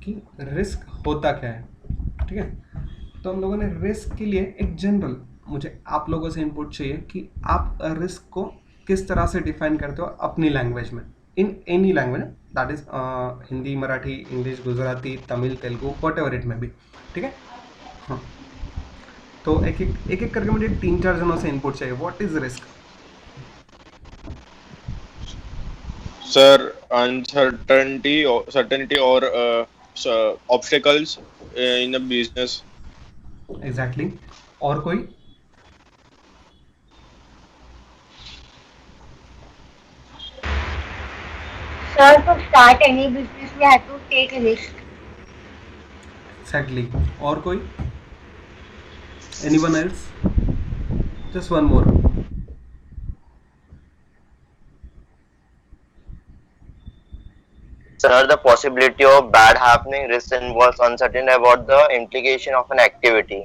कि रिस्क होता क्या है, ठीक है। तो हम लोगों ने रिस्क के लिए एक जनरल, मुझे आप लोगों से इनपुट चाहिए कि आप रिस्क को किस तरह से डिफाइन करते हो अपनी लैंग्वेज में, in any language, that is Hindi, Marathi, English, Gujarati, Tamil, Telugu, what ever it में भी, ठीक है। हाँ, तो एक एक करके मुझे 3-4 जनों से इनपुट चाहिए। What is risk? Sir, certainty or obstacles in a business. Exactly. और कोई? Sir, to start any business, we have to take a risk. Exactly. और कोई? Anyone else? Just one more. Sir, the possibility of bad happening risk involves uncertainty about the implication of an activity.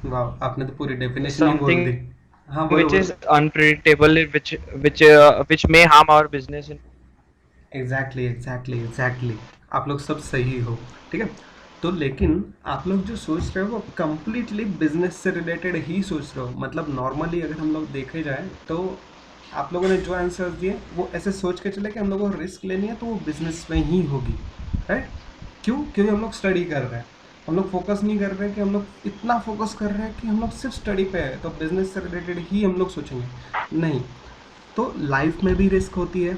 वाह, आपने तो पूरी definition ही बोल दी। Something हाँ, बोलो which बोलो। is unpredictable, which may harm our business in. Exactly exactly exactly, आप लोग सब सही हो, ठीक है। तो लेकिन आप लोग जो सोच रहे हो वो कम्प्लीटली बिजनेस से रिलेटेड ही सोच रहे हो। मतलब नॉर्मली अगर हम लोग देखे जाए तो आप लोगों ने जो आंसर्स दिए वो ऐसे सोच के चले कि हम लोगों को रिस्क लेनी है तो वो बिजनेस में ही होगी, राइट। क्यों? क्योंकि हम लोग स्टडी कर रहे हैं, हम लोग फोकस नहीं कर रहे कि हम लोग इतना फोकस कर रहे हैं कि हम लोग सिर्फ स्टडी पे है तो बिजनेस से रिलेटेड ही हम लोग सोचेंगे। नहीं, तो लाइफ में भी रिस्क होती है,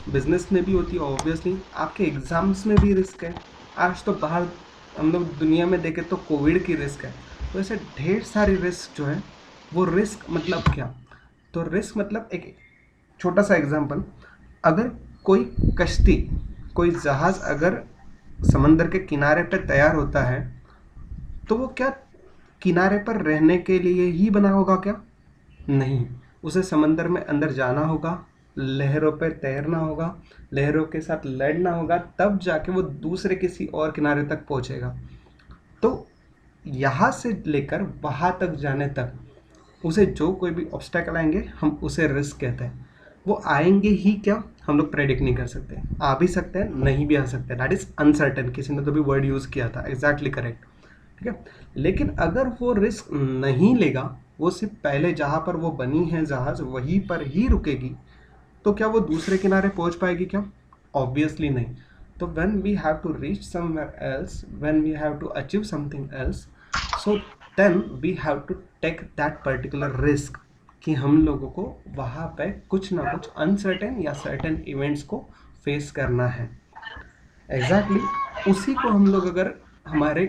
बिजनेस में भी होती है, ऑब्वियसली आपके एग्जाम्स में भी रिस्क है। आज तो बाहर हम लोग दुनिया में देखें तो कोविड की रिस्क है। तो ऐसे ढेर सारी रिस्क जो है, वो रिस्क मतलब क्या? तो रिस्क मतलब एक छोटा सा एग्जांपल, अगर कोई कश्ती, कोई जहाज़ अगर समंदर के किनारे पे तैयार होता है तो वो क्या किनारे पर रहने के लिए ही बना होगा क्या? नहीं, उसे समंदर में अंदर जाना होगा, लहरों पे तैरना होगा, लहरों के साथ लड़ना होगा, तब जाके वो दूसरे किसी और किनारे तक पहुंचेगा। तो यहाँ से लेकर वहाँ तक जाने तक उसे जो कोई भी ऑब्स्टेकल आएंगे हम उसे रिस्क कहते हैं। वो आएंगे ही क्या, हम लोग प्रेडिक्ट नहीं कर सकते। आ भी सकते हैं, नहीं भी आ सकते, दैट इज अनसर्टेन। किसी ने तो भी वर्ड यूज़ किया था, एग्जैक्टली करेक्ट, ठीक है। लेकिन अगर वो रिस्क नहीं लेगा, वो सिर्फ पहले जहाँ पर वो बनी है जहाज़ वहीं पर ही रुकेगी, तो क्या वो दूसरे किनारे पहुंच पाएगी क्या? ऑब्वियसली नहीं। तो when we have to reach somewhere else, when we have to achieve something else, so then we have to take that particular risk कि हम लोगों को वहाँ पे कुछ ना कुछ अनसर्टेन या सर्टेन इवेंट्स को फेस करना है। एग्जैक्टली उसी को हम लोग अगर हमारे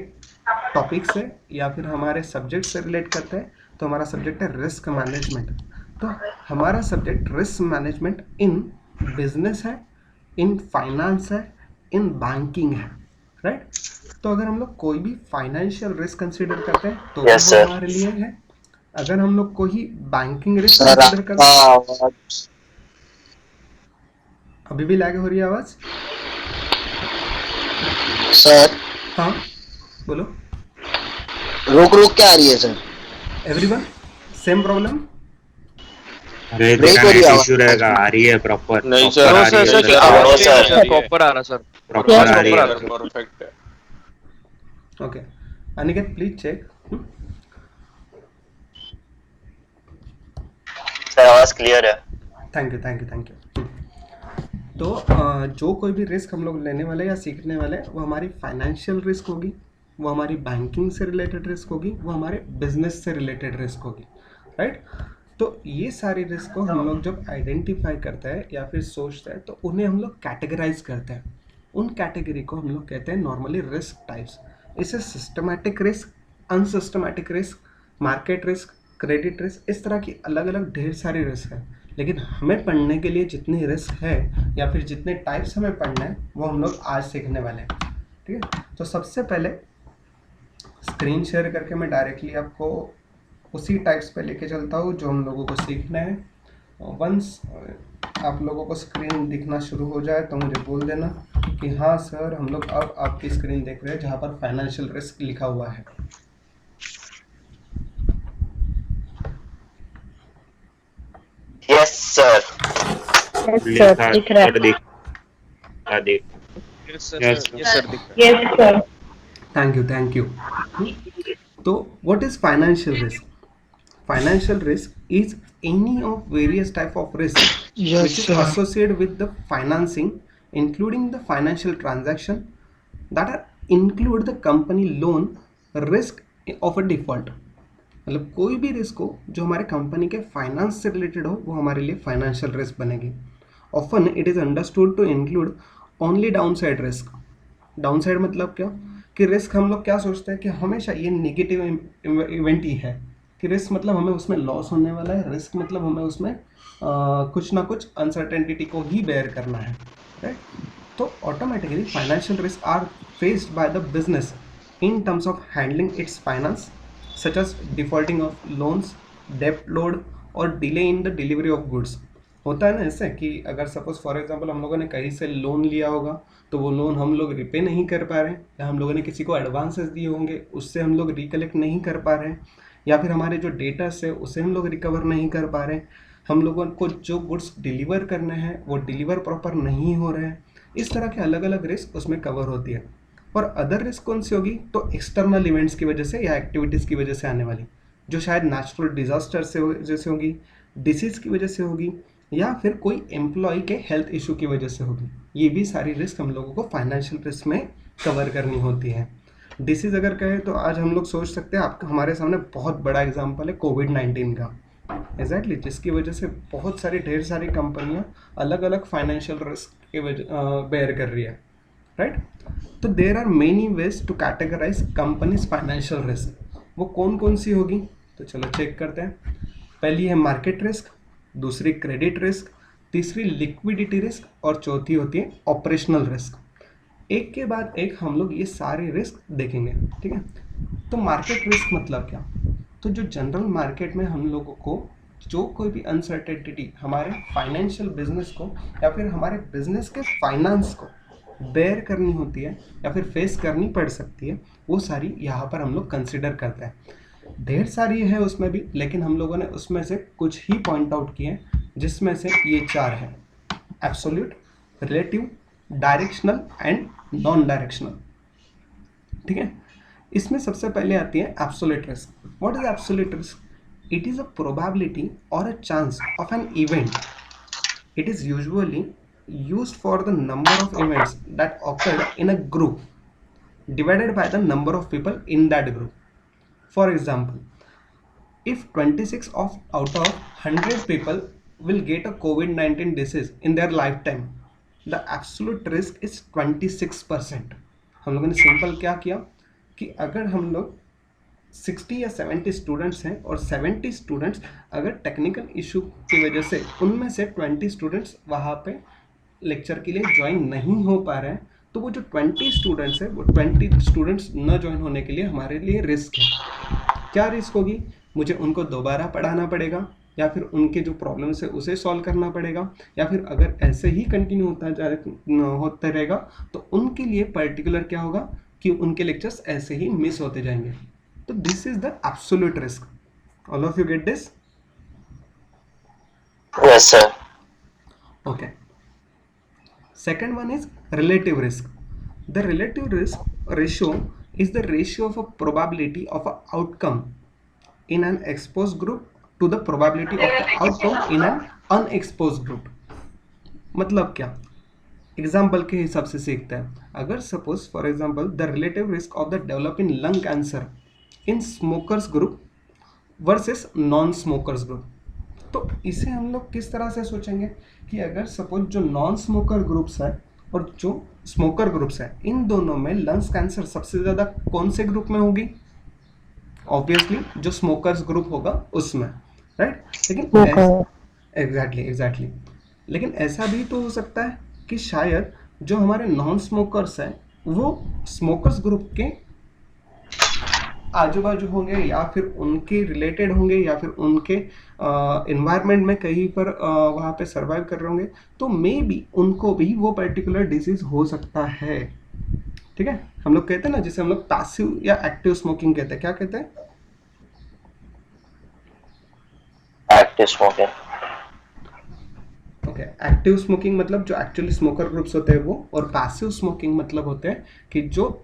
टॉपिक से या फिर हमारे सब्जेक्ट से रिलेट करते हैं तो हमारा सब्जेक्ट है रिस्क मैनेजमेंट। तो हमारा subject risk management in business है, इन फाइनेंस है, इन बैंकिंग है, राइट। तो अगर हम लोग कोई भी फाइनेंशियल रिस्क कंसीडर करते हैं तो भी Yes, वो sir. हमारे लिए है। अगर हम लोग कोई बैंकिंग रिस्क Sir, कंसीडर करते हैं, आवाज अभी भी लैग हो रही है आवाज़? सर हाँ, बोलो। रुक रुक के आ रही है सर, एवरीवन सेम प्रॉब्लम? अरे ब्रेक तेरा हो रही नेट है इश्यू आवाज। रहेगा, आ रही है प्रॉपर नहीं प्रॉपर सर, आ No, रही sir, है sir, सर, हाँ, आवाज sir. नहीं प्रॉपर आ रहा सर. प्रॉपर आ रही है। परफेक्ट है। Okay, Aniket please check. Sir आवाज क्लियर है। Thank you thank you thank you. तो जो कोई भी रिस्क हम लोग लेने वाले या सीखने वाले हैं वो हमारी फाइनेंशियल रिस्क होगी, वो हमारी बैंकिंग से रिलेटेड रिस्क होगी, वो हमारे बिजनेस से रिलेटेड रिस्क होगी, राइट। तो ये सारी रिस्क को हम लोग जब आइडेंटिफाई करते हैं या फिर सोचते हैं तो उन्हें हम लोग कैटेगराइज करते हैं। उन कैटेगरी को हम लोग कहते हैं नॉर्मली रिस्क टाइप्स। इसे systematic risk, unsystematic risk, market risk, credit risk, इस तरह की अलग अलग ढेर सारी रिस्क है। लेकिन हमें पढ़ने के लिए जितनी रिस्क है या फिर जितने टाइप्स हमें पढ़ना है वो हम लोग आज सीखने वाले हैं, ठीक है। तो सबसे पहले स्क्रीन शेयर करके मैं डायरेक्टली आपको उसी टाइप्स पे लेके चलता हूँ जो हम लोगों को सीखना है। वंस आप लोगों को स्क्रीन दिखना शुरू हो जाए तो मुझे बोल देना कि हाँ सर हम लोग अब आपकी स्क्रीन देख रहे हैं जहाँ पर फाइनेंशियल रिस्क लिखा हुआ है। Yes sir. Yes, sir. लिखा दिख रहा है. सर, देख देख Yes, sir. Yes, Yes, sir. दिख रहा है. Yes, sir. Thank you. तो what is financial risk? Financial risk is any of various type of risk which is associated with the financing, including the financial transaction that are include the company loan risk of a default. मतलब कोई भी risk हो जो हमारे company के finance से related हो वो हमारे लिए फाइनेंशियल रिस्क बनेगी. Often it is understood to include only downside risk. Downside मतलब क्या कि रिस्क हम लोग क्या सोचते हैं कि हमेशा ये नेगेटिव इवेंट ही है कि रिस्क मतलब हमें उसमें लॉस होने वाला है. रिस्क मतलब हमें उसमें कुछ ना कुछ अनसर्टेनिटी को ही बेयर करना है, राइट. तो automatically financial risk are faced by the business in terms of handling its finance such as defaulting of loans, डेप्ट लोड और delay in the delivery of goods. होता है ना ऐसे कि अगर सपोज फॉर एग्जांपल हम लोगों ने कहीं से लोन लिया होगा तो वो लोन हम लोग रिपे नहीं कर पा रहे हैं, या हम लोगों ने किसी को एडवांसेस दिए होंगे उससे हम लोग रिकलेक्ट नहीं कर पा रहे हैं, या फिर हमारे जो डेटास है उसे हम लोग रिकवर नहीं कर पा रहे हैं, हम लोगों को जो गुड्स डिलीवर करने हैं वो डिलीवर प्रॉपर नहीं हो रहे हैं. इस तरह के अलग अलग रिस्क उसमें कवर होती है. और अदर रिस्क कौन सी होगी? तो एक्सटर्नल इवेंट्स की वजह से या एक्टिविटीज़ की वजह से आने वाली, जो शायद नेचुरल डिजास्टर से जैसे होगी, डिसीज की वजह से होगी, या फिर कोई एम्प्लॉय के हेल्थ इशू की वजह से होगी. ये भी सारी रिस्क हम लोगों को फाइनेंशियल रिस्क में कवर करनी होती है. डिसीज अगर कहें तो आज हम लोग सोच सकते हैं, आपका हमारे सामने बहुत बड़ा एग्जांपल है कोविड-19 का. एग्जैक्टली जिसकी वजह से बहुत सारी ढेर सारी कंपनियां अलग अलग फाइनेंशियल रिस्क के बेयर कर रही है, राइट. तो there are many ways to categorise companies financial risk. वो कौन कौन सी होगी? तो चलो चेक करते हैं. पहली है मार्केट रिस्क, दूसरी क्रेडिट रिस्क, तीसरी लिक्विडिटी रिस्क और चौथी होती है ऑपरेशनल रिस्क. एक के बाद एक हम लोग ये सारे रिस्क देखेंगे, ठीक है. तो मार्केट रिस्क मतलब क्या? तो जो जनरल मार्केट में हम लोगों को जो कोई भी अनसर्टेनिटी हमारे फाइनेंशियल बिजनेस को या फिर हमारे बिजनेस के फाइनेंस को बेयर करनी होती है या फिर फेस करनी पड़ सकती है, वो सारी यहाँ पर हम लोग कंसिडर करते हैं. ढेर सारी है उसमें भी, लेकिन हम लोगों ने उसमें से कुछ ही पॉइंट आउट किए जिसमें से ये चार है: absolute, relative, directional and non directional. ठीक है. इसमें सबसे पहले आती है absolute risk. What is absolute risk? It is a probability और a chance of an event. It is usually used for the number of events that occurred in a group divided by the number of people in that group. For example, if 26 out of 100 people will get a COVID-19 disease in their lifetime, the absolute risk is 26%. हम लोगों ने simple क्या किया कि अगर हम लोग 60 या 70 स्टूडेंट्स हैं और 70 स्टूडेंट्स अगर टेक्निकल इशू की वजह से उनमें से 20 स्टूडेंट्स वहाँ पे लेक्चर के लिए ज्वाइन नहीं हो पा रहे हैं, तो वो जो 20 स्टूडेंट्स हैं वो 20 स्टूडेंट्स न ज्वाइन होने के लिए हमारे लिए रिस्क है. क्या रिस्क होगी? मुझे उनको दोबारा पढ़ाना पड़ेगा, या फिर उनके जो प्रॉब्लम्स है उसे सॉल्व करना पड़ेगा, या फिर अगर ऐसे ही कंटिन्यू होता रहेगा तो उनके लिए पर्टिकुलर क्या होगा कि उनके लेक्चर्स ऐसे ही मिस होते जाएंगे. तो this is the absolute risk. All of you get this? Yes, sir. Okay. Second one is relative risk. The relative risk ratio is the ratio of a probability of an outcome in an exposed group to the probability of the outcome in an unexposed group. मतलब क्या? Example के हिसाब से सीखते हैं. अगर suppose for example the relative risk of the developing lung cancer in smokers group versus non smokers group, तो इसे हम लोग किस तरह से सोचेंगे कि अगर सपोज जो नॉन स्मोकर ग्रुप्स है और जो स्मोकर ग्रुप्स है, इन दोनों में लंग्स कैंसर सबसे ज़्यादा कौन से ग्रुप में होगी? ऑब्वियसली जो स्मोकर्स ग्रुप होगा उसमें, राइट. लेकिन एग्जैक्टली लेकिन ऐसा भी तो हो सकता है कि शायद जो हमारे नॉन स्मोकर्स हैं वो स्मोकर्स ग्रुप के आजू बाजू होंगे, या फिर उनके रिलेटेड होंगे, या फिर उनके इन्वायरमेंट में कहीं पर वहाँ पे सर्वाइव कर रहे होंगे, तो मे बी उनको भी वो पर्टिकुलर डिजीज हो सकता है. ठीक है. हम लोग कहते हैं ना, जिसे हम लोग पैसिव या एक्टिव स्मोकिंग कहते हैं. क्या कहते हैं? Active smoking. Okay. Active smoking मतलब जो एक्चुअली स्मोकर ग्रुप्स होते हैं वो, और पैसिव स्मोकिंग मतलब होते हैं कि जो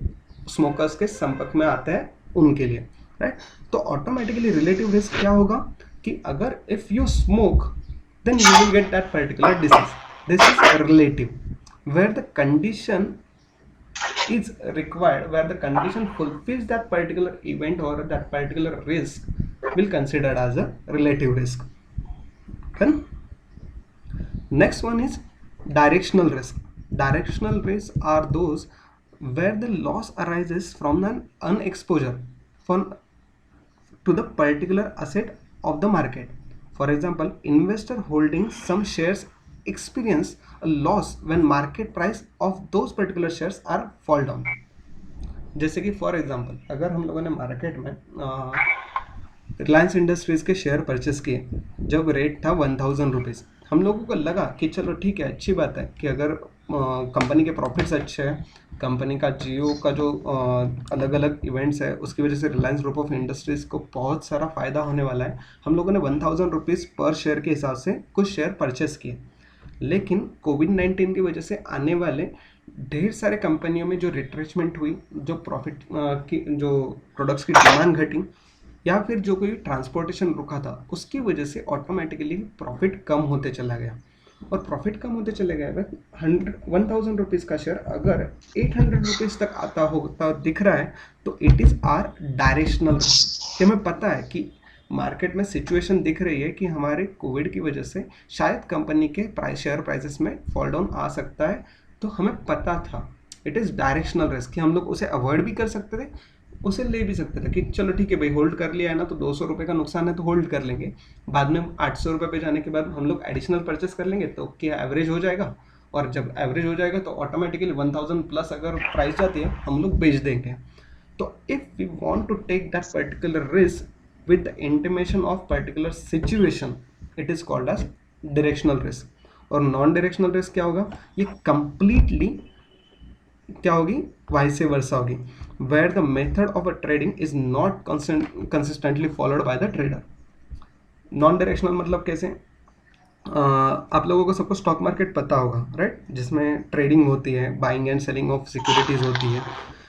स्मोकर्स के संपर्क में आते हैं उनके लिए, राइट। तो ऑटोमेटिकली रिलेटिव रिस्क क्या होगा कि अगर if you smoke then you will get that particular disease. This is relative, where the condition is required, where the condition fulfills that particular event or that particular risk will considered as a relative risk. Then next one is directional risk. Directional risks are those where the loss arises from an unexposure from to the particular asset of the market. For example, investor holding some shares experience a loss when market price of those particular shares are fall down. जैसे कि for example अगर हम लोगों ने market में Reliance industries के share purchase किए जब रेट था 1000 रुपीज़, हम लोगों को लगा कि चलो ठीक है, अच्छी बात है कि अगर कंपनी के प्रॉफिट्स अच्छे हैं, कंपनी का जियो का जो अलग अलग इवेंट्स है उसकी वजह से रिलायंस ग्रुप ऑफ इंडस्ट्रीज़ को बहुत सारा फ़ायदा होने वाला है, हम लोगों ने 1000 रुपीज़ पर शेयर के हिसाब से कुछ शेयर परचेस किए। लेकिन कोविड-19 की वजह से आने वाले ढेर सारे कंपनियों में जो रिट्रेचमेंट हुई, जो प्रॉफिट की जो प्रोडक्ट्स की डिमांड घटी, या फिर जो कोई ट्रांसपोर्टेशन रुका था, उसकी वजह से ऑटोमेटिकली प्रॉफिट कम होते चला गया। और प्रॉफिट कम होते चले गए, 1000 रुपीज़ का शेयर अगर 800 रुपीज़ तक आता होता दिख रहा है तो इट इज़ आर डायरेक्शनल। कि हमें पता है कि मार्केट में सिचुएशन दिख रही है कि हमारे कोविड की वजह से शायद कंपनी के शेयर प्राइसेस में फॉल डाउन आ सकता है, तो हमें पता था। इट इज़ डायरेक्शनल रिस्क कि हम लोग उसे अवॉइड भी कर सकते थे, उसे ले भी सकते थे कि चलो ठीक है भाई, होल्ड कर लिया है ना, तो 200 रुपये का नुकसान है तो होल्ड कर लेंगे, बाद में 800 रुपये पे जाने के बाद हम लोग एडिशनल परचेस कर लेंगे तो क्या एवरेज हो जाएगा, और जब एवरेज हो जाएगा तो ऑटोमेटिकली 1000 प्लस अगर प्राइस जाती है हम लोग बेच देंगे। तो if we want to take that particular risk with the intimation of particular situation, it is called as directional risk। और नॉन डायरेक्शनल रिस्क क्या होगा, ये कंप्लीटली क्या होगी, वाइस वर्सा होगी, where the method of a trading is not consistently followed by the trader. Non directional मतलब कैसे, आप लोगों को सबको स्टॉक मार्केट पता होगा, राइट, जिसमें ट्रेडिंग होती है, buying and selling of securities होती है।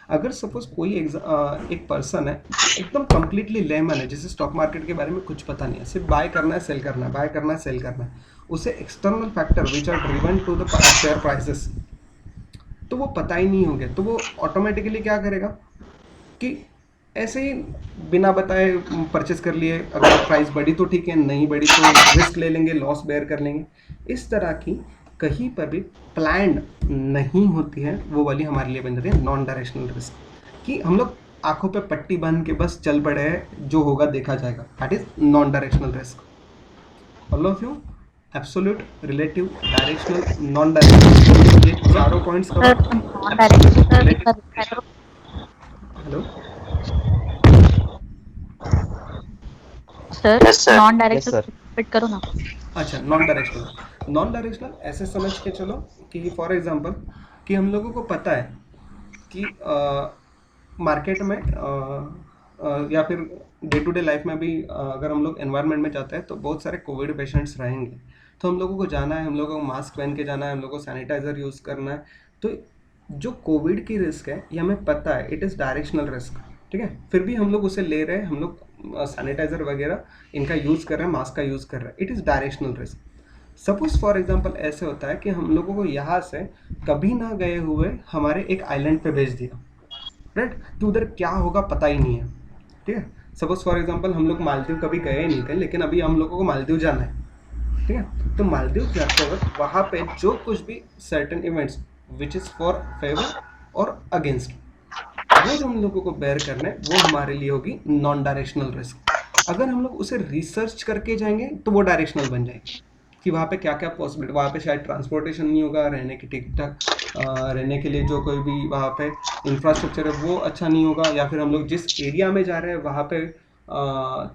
अगर सपोज कोई एक पर्सन है एकदम कंप्लीटली लेमन है, जिसे स्टॉक मार्केट के बारे में कुछ पता नहीं है, सिर्फ बाय करना है सेल करना है, बाय करना है सेल करना है, उसे external factor which are driven to the share prices तो वो पता ही नहीं हो गया, तो वो ऑटोमेटिकली क्या करेगा कि ऐसे ही बिना बताए परचेस कर लिए, अगर प्राइस बढ़ी तो ठीक है, नहीं बढ़ी तो रिस्क ले लेंगे, लॉस बेयर कर लेंगे। इस तरह की कहीं पर भी प्लान्ड नहीं होती है, वो वाली हमारे लिए बन जाती है नॉन डायरेक्शनल रिस्क, कि हम लोग आंखों पे पट्टी बांध के बस चल पड़े हैं, जो होगा देखा जाएगा। That is non directional risk. All of you, absolute, relative, directional, non directional, ये चारों points hello sir, non directional repeat करो ना। अच्छा, नॉन डायरेक्शनल ऐसे समझ के चलो कि फॉर एग्जांपल कि हम लोगों को पता है कि मार्केट में या फिर डे टू डे लाइफ में भी अगर हम लोग एनवायरनमेंट में जाते हैं तो बहुत सारे कोविड पेशेंट्स रहेंगे, तो हम लोगों को जाना है, हम लोगों को मास्क पहन के जाना है, हम लोगों को सैनिटाइज़र यूज़ करना है। तो जो कोविड की रिस्क है ये हमें पता है, इट इज़ डायरेक्शनल रिस्क, ठीक है, फिर भी हम लोग उसे ले रहे हैं, हम लोग सैनिटाइज़र वगैरह इनका यूज़ कर रहे हैं, मास्क का यूज़ कर रहे हैं, it is directional risk. Suppose for example ऐसे होता है कि हम लोगों को यहाँ से कभी ना गए हुए हमारे एक आइलैंड पे भेज दिया, राइट, तो उधर क्या होगा पता ही नहीं है, ठीक है। सपोज फॉर एग्जांपल हम लोग मालदीव कभी गए नहीं थे, लेकिन अभी हम लोगों को मालदीव जाना है, ठीक है, तो मालदीव जाते वक्त वहाँ पे जो कुछ भी certain events which is for favour और अगेंस्ट, वो जो हम लोगों को बेयर करना है वो हमारे लिए होगी नॉन डायरेक्शनल रिस्क। अगर हम लोग उसे रिसर्च करके जाएंगे तो वो डायरेक्शनल बन जाएगी कि वहाँ पे क्या क्या पॉसिबिलिटी, वहाँ पे शायद ट्रांसपोर्टेशन नहीं होगा, रहने की ठीक ठाक रहने के लिए जो कोई भी वहाँ पे इंफ्रास्ट्रक्चर है वो अच्छा नहीं होगा, या फिर हम लोग जिस एरिया में जा रहे हैं वहाँ पे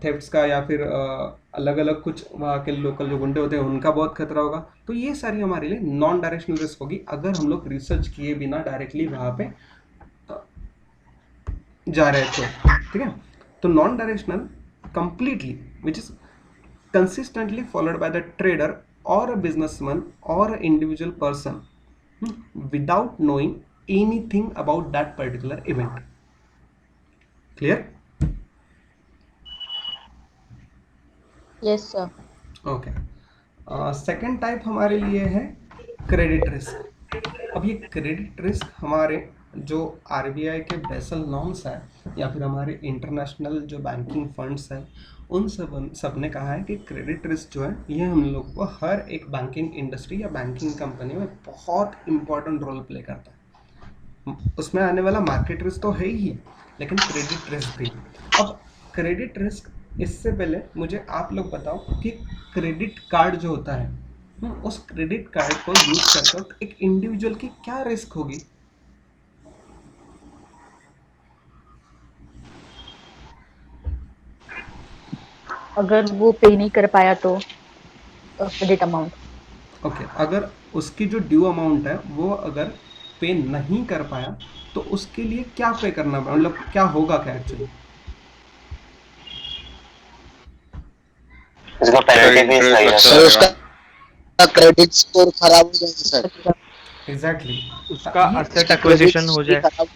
थेफ्ट्स का या फिर अलग अलग कुछ वहाँ के लोकल जो गुंडे होते हैं उनका बहुत खतरा होगा। तो ये सारी हमारे लिए नॉन डायरेक्शनल रिस्क होगी अगर हम लोग रिसर्च किए बिना डायरेक्टली वहाँ पे जा रहे हैं तो, ठीक है। तो non directional completely which is consistently followed by the trader or a businessman or an individual person without knowing anything about that particular event. Clear? Yes, sir. Okay. Second type हमारे लिए है क्रेडिट रिस्क. अब ये credit risk हमारे जो RBI के Basel norms है या फिर हमारे इंटरनेशनल जो बैंकिंग फंड्स है उन सब ने कहा है कि क्रेडिट रिस्क जो है ये हम लोग को हर एक बैंकिंग इंडस्ट्री या बैंकिंग कंपनी में बहुत इंपॉर्टेंट रोल प्ले करता है. उसमें आने वाला मार्केट रिस्क तो है ही, लेकिन क्रेडिट रिस्क भी. अब क्रेडिट रिस्क, इससे पहले मुझे आप लोग बताओ कि क्रेडिट कार्ड जो होता है उस क्रेडिट कार्ड को यूज करते वक्त एक इंडिविजुअल की क्या रिस्क होगी? अगर वो पे नहीं कर पाया तो क्रेडिट अमाउंट. ओके, अगर उसकी जो ड्यू अमाउंट है वो अगर पे नहीं कर पाया तो उसके लिए क्या पे करना पड़ेगा, मतलब क्या होगा क्या एक्चुअली? इसका पेनल्टी भी सही है सर उसका क्रेडिट स्कोर खराब हो जाएगा सर. एग्जैक्टली. उसका asset acquisition हो जाए.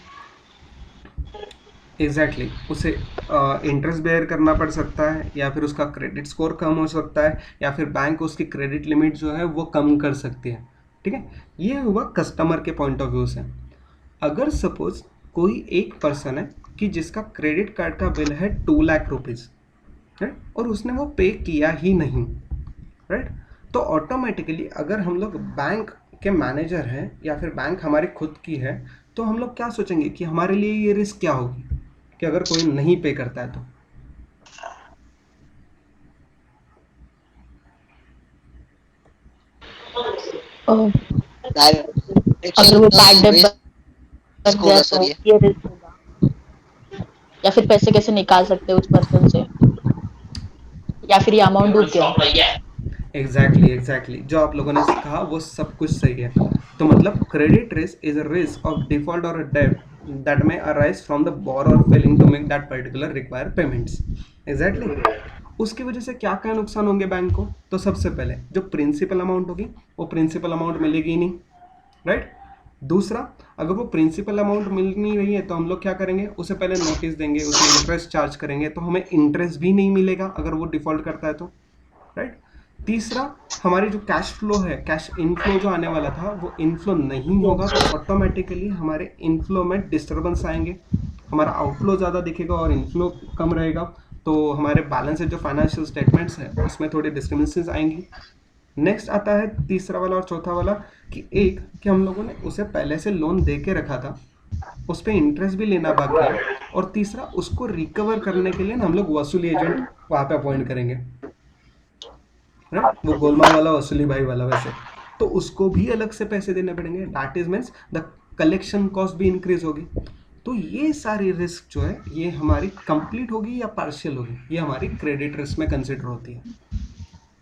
एग्जैक्टली उसे इंटरेस्ट बेयर करना पड़ सकता है, या फिर उसका क्रेडिट स्कोर कम हो सकता है, या फिर बैंक उसकी क्रेडिट लिमिट जो है वो कम कर सकती है. ठीक है, ये हुआ कस्टमर के पॉइंट ऑफ व्यू से. अगर सपोज कोई एक पर्सन है कि जिसका क्रेडिट कार्ड का बिल है 2 लाख रुपीज़, राइट, और उसने वो पे किया ही नहीं, राइट, तो ऑटोमेटिकली अगर हम लोग बैंक के मैनेजर हैं या फिर बैंक हमारी खुद की है तो हम लोग क्या सोचेंगे कि हमारे लिए ये रिस्क क्या होगी कि अगर कोई नहीं पे करता है तो. अगर वो बैड डेट बन गया तो ये रिस्क होगा. या फिर पैसे कैसे निकाल सकते हैं उस पर्सन से, या फिर ये अमाउंट डूब गया. एग्जैक्टली जो आप लोगों ने कहा वो सब कुछ सही है. तो मतलब credit risk is a risk of default और a debt that may arise from the borrower failing to make that particular require payments. Exactly. उसकी वजह से क्या क्या नुकसान होंगे बैंक को? तो सबसे पहले जो प्रिंसिपल अमाउंट होगी वो प्रिंसिपल अमाउंट मिलेगी ही नहीं, राइट. दूसरा, अगर वो प्रिंसिपल अमाउंट मिल नहीं रही है तो हम लोग क्या करेंगे, उसे पहले नोटिस देंगे, उसे इंटरेस्ट चार्ज करेंगे, तो हमें इंटरेस्ट भी नहीं मिलेगा अगर वो डिफॉल्ट करता है तो, राइट. तीसरा, हमारी जो कैश फ्लो है, कैश इनफ्लो जो आने वाला था वो इनफ्लो नहीं होगा तो ऑटोमेटिकली हमारे इनफ्लो में डिस्टर्बेंस आएंगे, हमारा आउटफ्लो ज़्यादा दिखेगा और इनफ्लो कम रहेगा, तो हमारे बैलेंस जो फाइनेंशियल स्टेटमेंट्स है उसमें थोड़ी डिस्क्रिपेंसीज आएंगी. नेक्स्ट आता है तीसरा वाला और चौथा वाला कि हम लोगों ने उसे पहले से लोन दे के रखा था, उस पर इंटरेस्ट भी लेना बाकी है, और तीसरा उसको रिकवर करने के लिए हम लोग वसूली एजेंट वहाँ पे अपॉइंट करेंगे, राइट, वो गोलमाल वाला वसूली भाई वाला वैसे, तो उसको भी अलग से पैसे देने पड़ेंगे. That is means the collection cost भी इंक्रीज होगी. तो ये सारी रिस्क जो है ये हमारी कंप्लीट होगी या पार्शियल होगी, ये हमारी क्रेडिट रिस्क में कंसिडर होती है.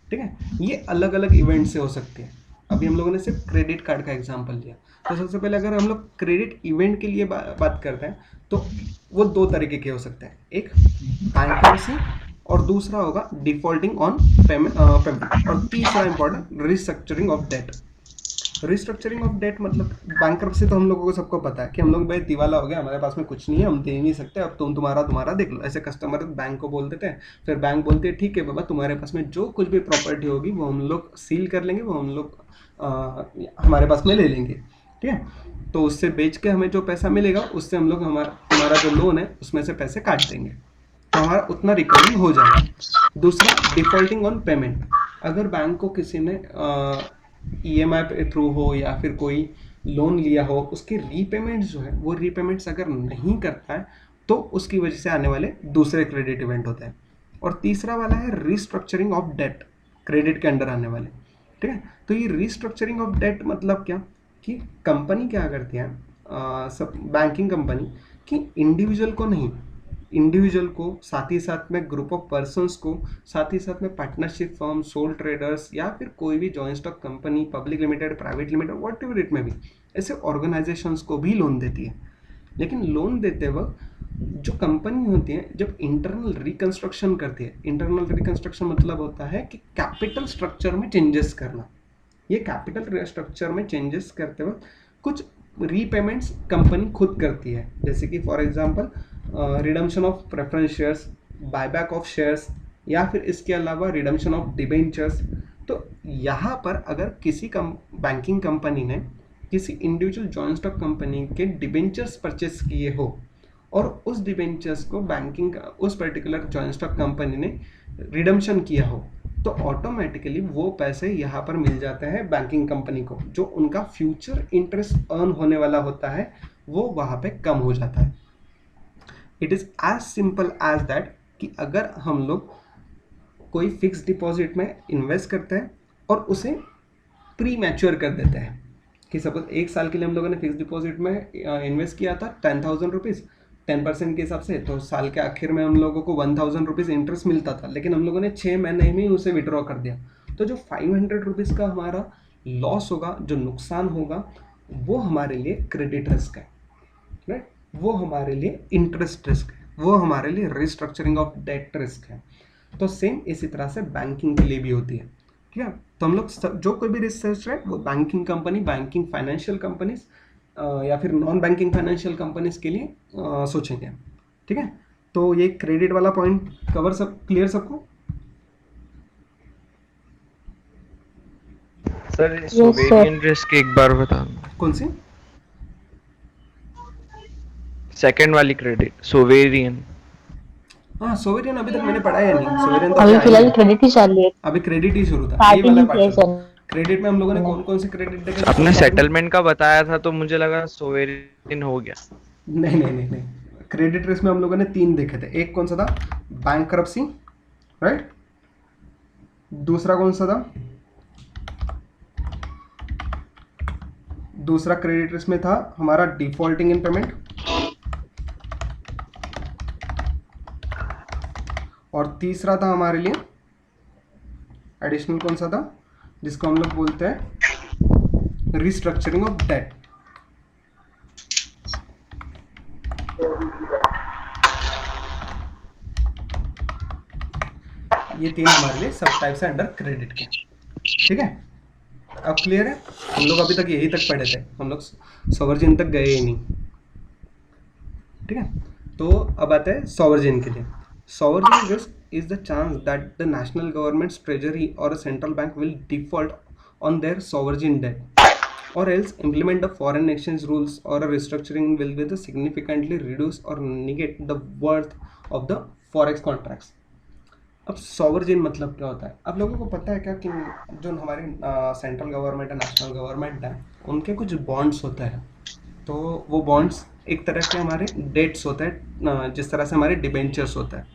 ठीक है, ये अलग अलग इवेंट से हो सकती है. अभी हम लोगों ने सिर्फ क्रेडिट कार्ड का एग्जांपल लिया, तो सबसे पहले अगर हम लोग क्रेडिट इवेंट के लिए बात करते हैं तो वो 2 तरीके के हो सकते हैं. एक बैंक्रप्सी और दूसरा होगा डिफॉल्टिंग ऑन पेमेंट, और तीसरा important restructuring of debt. Restructuring of debt मतलब बैंक्रप्सी तो हम लोगों को सबको पता है कि हम लोग भाई दिवाला हो गया, हमारे पास में कुछ नहीं है, हम दे नहीं सकते, अब तुम तुम्हारा देख लो, ऐसे कस्टमर बैंक को बोल देते हैं. फिर बैंक बोलते हैं ठीक है बाबा, तुम्हारे पास में जो कुछ भी प्रॉपर्टी होगी वो हम लोग सील कर लेंगे, वो हम लोग हमारे पास में ले लेंगे. ठीक है, तो उससे बेच के हमें जो पैसा मिलेगा उससे हम लोग हमारा जो लोन है उसमें से पैसे काट देंगे, तो हमारा उतना रिकवरी हो जाएगा. दूसरा, डिफॉल्टिंग ऑन पेमेंट. अगर बैंक को किसी ने EMI पे थ्रू हो या फिर कोई लोन लिया हो, उसकी रीपेमेंट्स जो है वो रीपेमेंट्स अगर नहीं करता है तो उसकी वजह से आने वाले दूसरे क्रेडिट इवेंट होते हैं. और तीसरा वाला है रिस्ट्रक्चरिंग ऑफ डेट, क्रेडिट के अंडर आने वाले. ठीक है, तो ये रिस्ट्रक्चरिंग ऑफ डेट मतलब क्या कि कंपनी क्या करती है, सब बैंकिंग कंपनी, कि इंडिविजुअल को नहीं, इंडिविजुअल को, साथ ही साथ में ग्रुप ऑफ पर्सन्स को, साथ ही साथ में पार्टनरशिप फर्म, सोल ट्रेडर्स या फिर कोई भी joint stock company, public limited, private limited, what ever it में भी, ऐसे ऑर्गेनाइजेशंस को भी लोन देती है. लेकिन लोन देते वक्त जो कंपनी होती है जब इंटरनल रिकंस्ट्रक्शन करती है, इंटरनल रिकंस्ट्रक्शन मतलब होता है कि कैपिटल स्ट्रक्चर में चेंजेस करना। ये कैपिटल स्ट्रक्चर में चेंजेस करते वक्त कुछ रीपेमेंट्स कंपनी खुद करती है, जैसे कि for example redemption of preference shares, buyback of shares, या फिर इसके अलावा रिडम्पशन ऑफ डिबेंचर्स। तो यहाँ पर अगर किसी बैंकिंग कंपनी ने किसी इंडिविजुअल जॉइंट स्टॉक कंपनी के डिबेंचर्स परचेस किए हो और उस डिबेंचर्स को बैंकिंग उस पर्टिकुलर जॉइंट स्टॉक कंपनी ने रिडम्पशन किया हो, तो ऑटोमेटिकली वो पैसे यहाँ पर मिल जाते हैं बैंकिंग कंपनी को। जो उनका फ्यूचर इंटरेस्ट अर्न होने वाला होता है वो वहाँ पे कम हो जाता है। It is as simple as that कि अगर हम लोग कोई फिक्स डिपॉजिट में इन्वेस्ट करते हैं और उसे प्री मैच्योर कर देते हैं, कि सपोज 1 साल के लिए हम लोगों ने फिक्स डिपॉजिट में इन्वेस्ट किया था 10,000 रुपीज़ 10% के हिसाब से, तो साल के आखिर में हम लोगों को 1,000 रुपीज़ इंटरेस्ट मिलता था, लेकिन हम लोगों ने 6 महीने में ही उसे विड्रॉ कर दिया। तो जो 500 रुपीज़ का हमारा लॉस होगा, जो नुकसान होगा, वो हमारे लिए क्रेडिट रिस्क है, राइट? वो हमारे लिए इंटरेस्ट रिस्क है, वो हमारे लिए रिस्ट्रक्चरिंग ऑफ डेट रिस्क है। तो सेम इसी तरह से बैंकिंग के लिए भी होती है, ठीक है? तो हम लोग जो कोई भी रिस्क सोच रहे हैं वो banking company, banking financial companies या फिर नॉन बैंकिंग फाइनेंशियल कंपनीज के लिए सोचेंगे, ठीक है? तो ये क्रेडिट वाला पॉइंट कवर सब क्लियर सबको? सर सोवेरियन रिस्क एक बार बताना, कौन सी? सेकंड वाली क्रेडिट सोवेरियन। हाँ, सोवेरियन अभी तक मैंने पढ़ाया नहीं। सोवेरियन तो अभी क्या फिलहाल है? क्रेडिट ही चालू है, अभी क्रेडिट ही शुरू था, ये स्टार्टिंग वाला ही पार्ट किया चल। सर। क्रेडिट में हम लोगों ने कौन कौन से क्रेडिट देखे? आपने सेटलमेंट का बताया था तो मुझे लगा सोवेरियन हो गया। नहीं नहीं नहीं नहीं, क्रेडिट रिस्क में हम लोगों ने 3 देखे थे। एक कौन सा था? Bankruptcy, right? दूसरा कौन सा था? दूसरा क्रेडिट रिस्क में था हमारा डिफॉल्टिंग इन पेमेंट, और तीसरा था हमारे लिए एडिशनल कौन सा था, जिसको हम लोग बोलते हैं रिस्ट्रक्चरिंग ऑफ डेट। ये 3 हमारे लिए सब टाइप्स है अंडर क्रेडिट के, ठीक है? अब क्लियर है? हम लोग अभी तक यही तक पढ़े थे, हम लोग सोवर्जिन तक गए ही नहीं, ठीक है? तो अब आते हैं सोवर्जिन के लिए। Sovereign risk is the chance that the national government's treasury or a central bank will default on their sovereign debt, or else implement the foreign exchange rules, or a restructuring will be the significantly reduce or negate the worth of the forex contracts. अब सॉवरजिन मतलब क्या होता है? आप लोगों को पता है क्या कि जो हमारी सेंट्रल गवर्नमेंट है, नेशनल गवर्नमेंट है, उनके कुछ बॉन्ड्स होते हैं। तो वो बॉन्ड्स एक तरह के हमारे डेट्स होते हैं, जिस तरह से हमारे डिबेंचर्स होता है,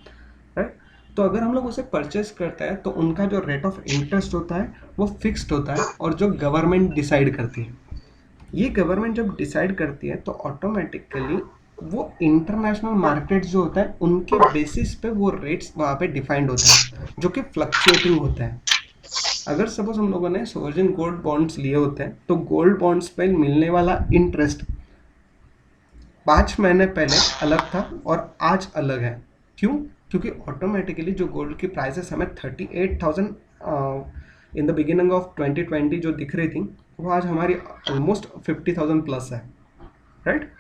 राइट? तो अगर हम लोग उसे परचेस करते हैं तो उनका जो रेट ऑफ इंटरेस्ट होता है वो फिक्स्ड होता है, और जो गवर्नमेंट डिसाइड करती है, ये गवर्नमेंट जब डिसाइड करती है तो ऑटोमेटिकली वो इंटरनेशनल मार्केट जो होता है उनके बेसिस पे वो रेट्स वहाँ पे डिफाइंड होते हैं, जो कि फ्लक्चुएटिंग होते हैं। अगर सपोज हम लोगों ने सोवर्जिन गोल्ड बॉन्ड्स लिए होते हैं तो गोल्ड बॉन्ड्स पे मिलने वाला इंटरेस्ट 5 महीने पहले अलग था और आज अलग है। क्यों? क्योंकि ऑटोमेटिकली जो गोल्ड की प्राइसेस हमें 38,000 इन द बिगिनिंग ऑफ 2020 जो दिख रही थी, वो आज हमारी ऑलमोस्ट 50,000 प्लस है, राइट?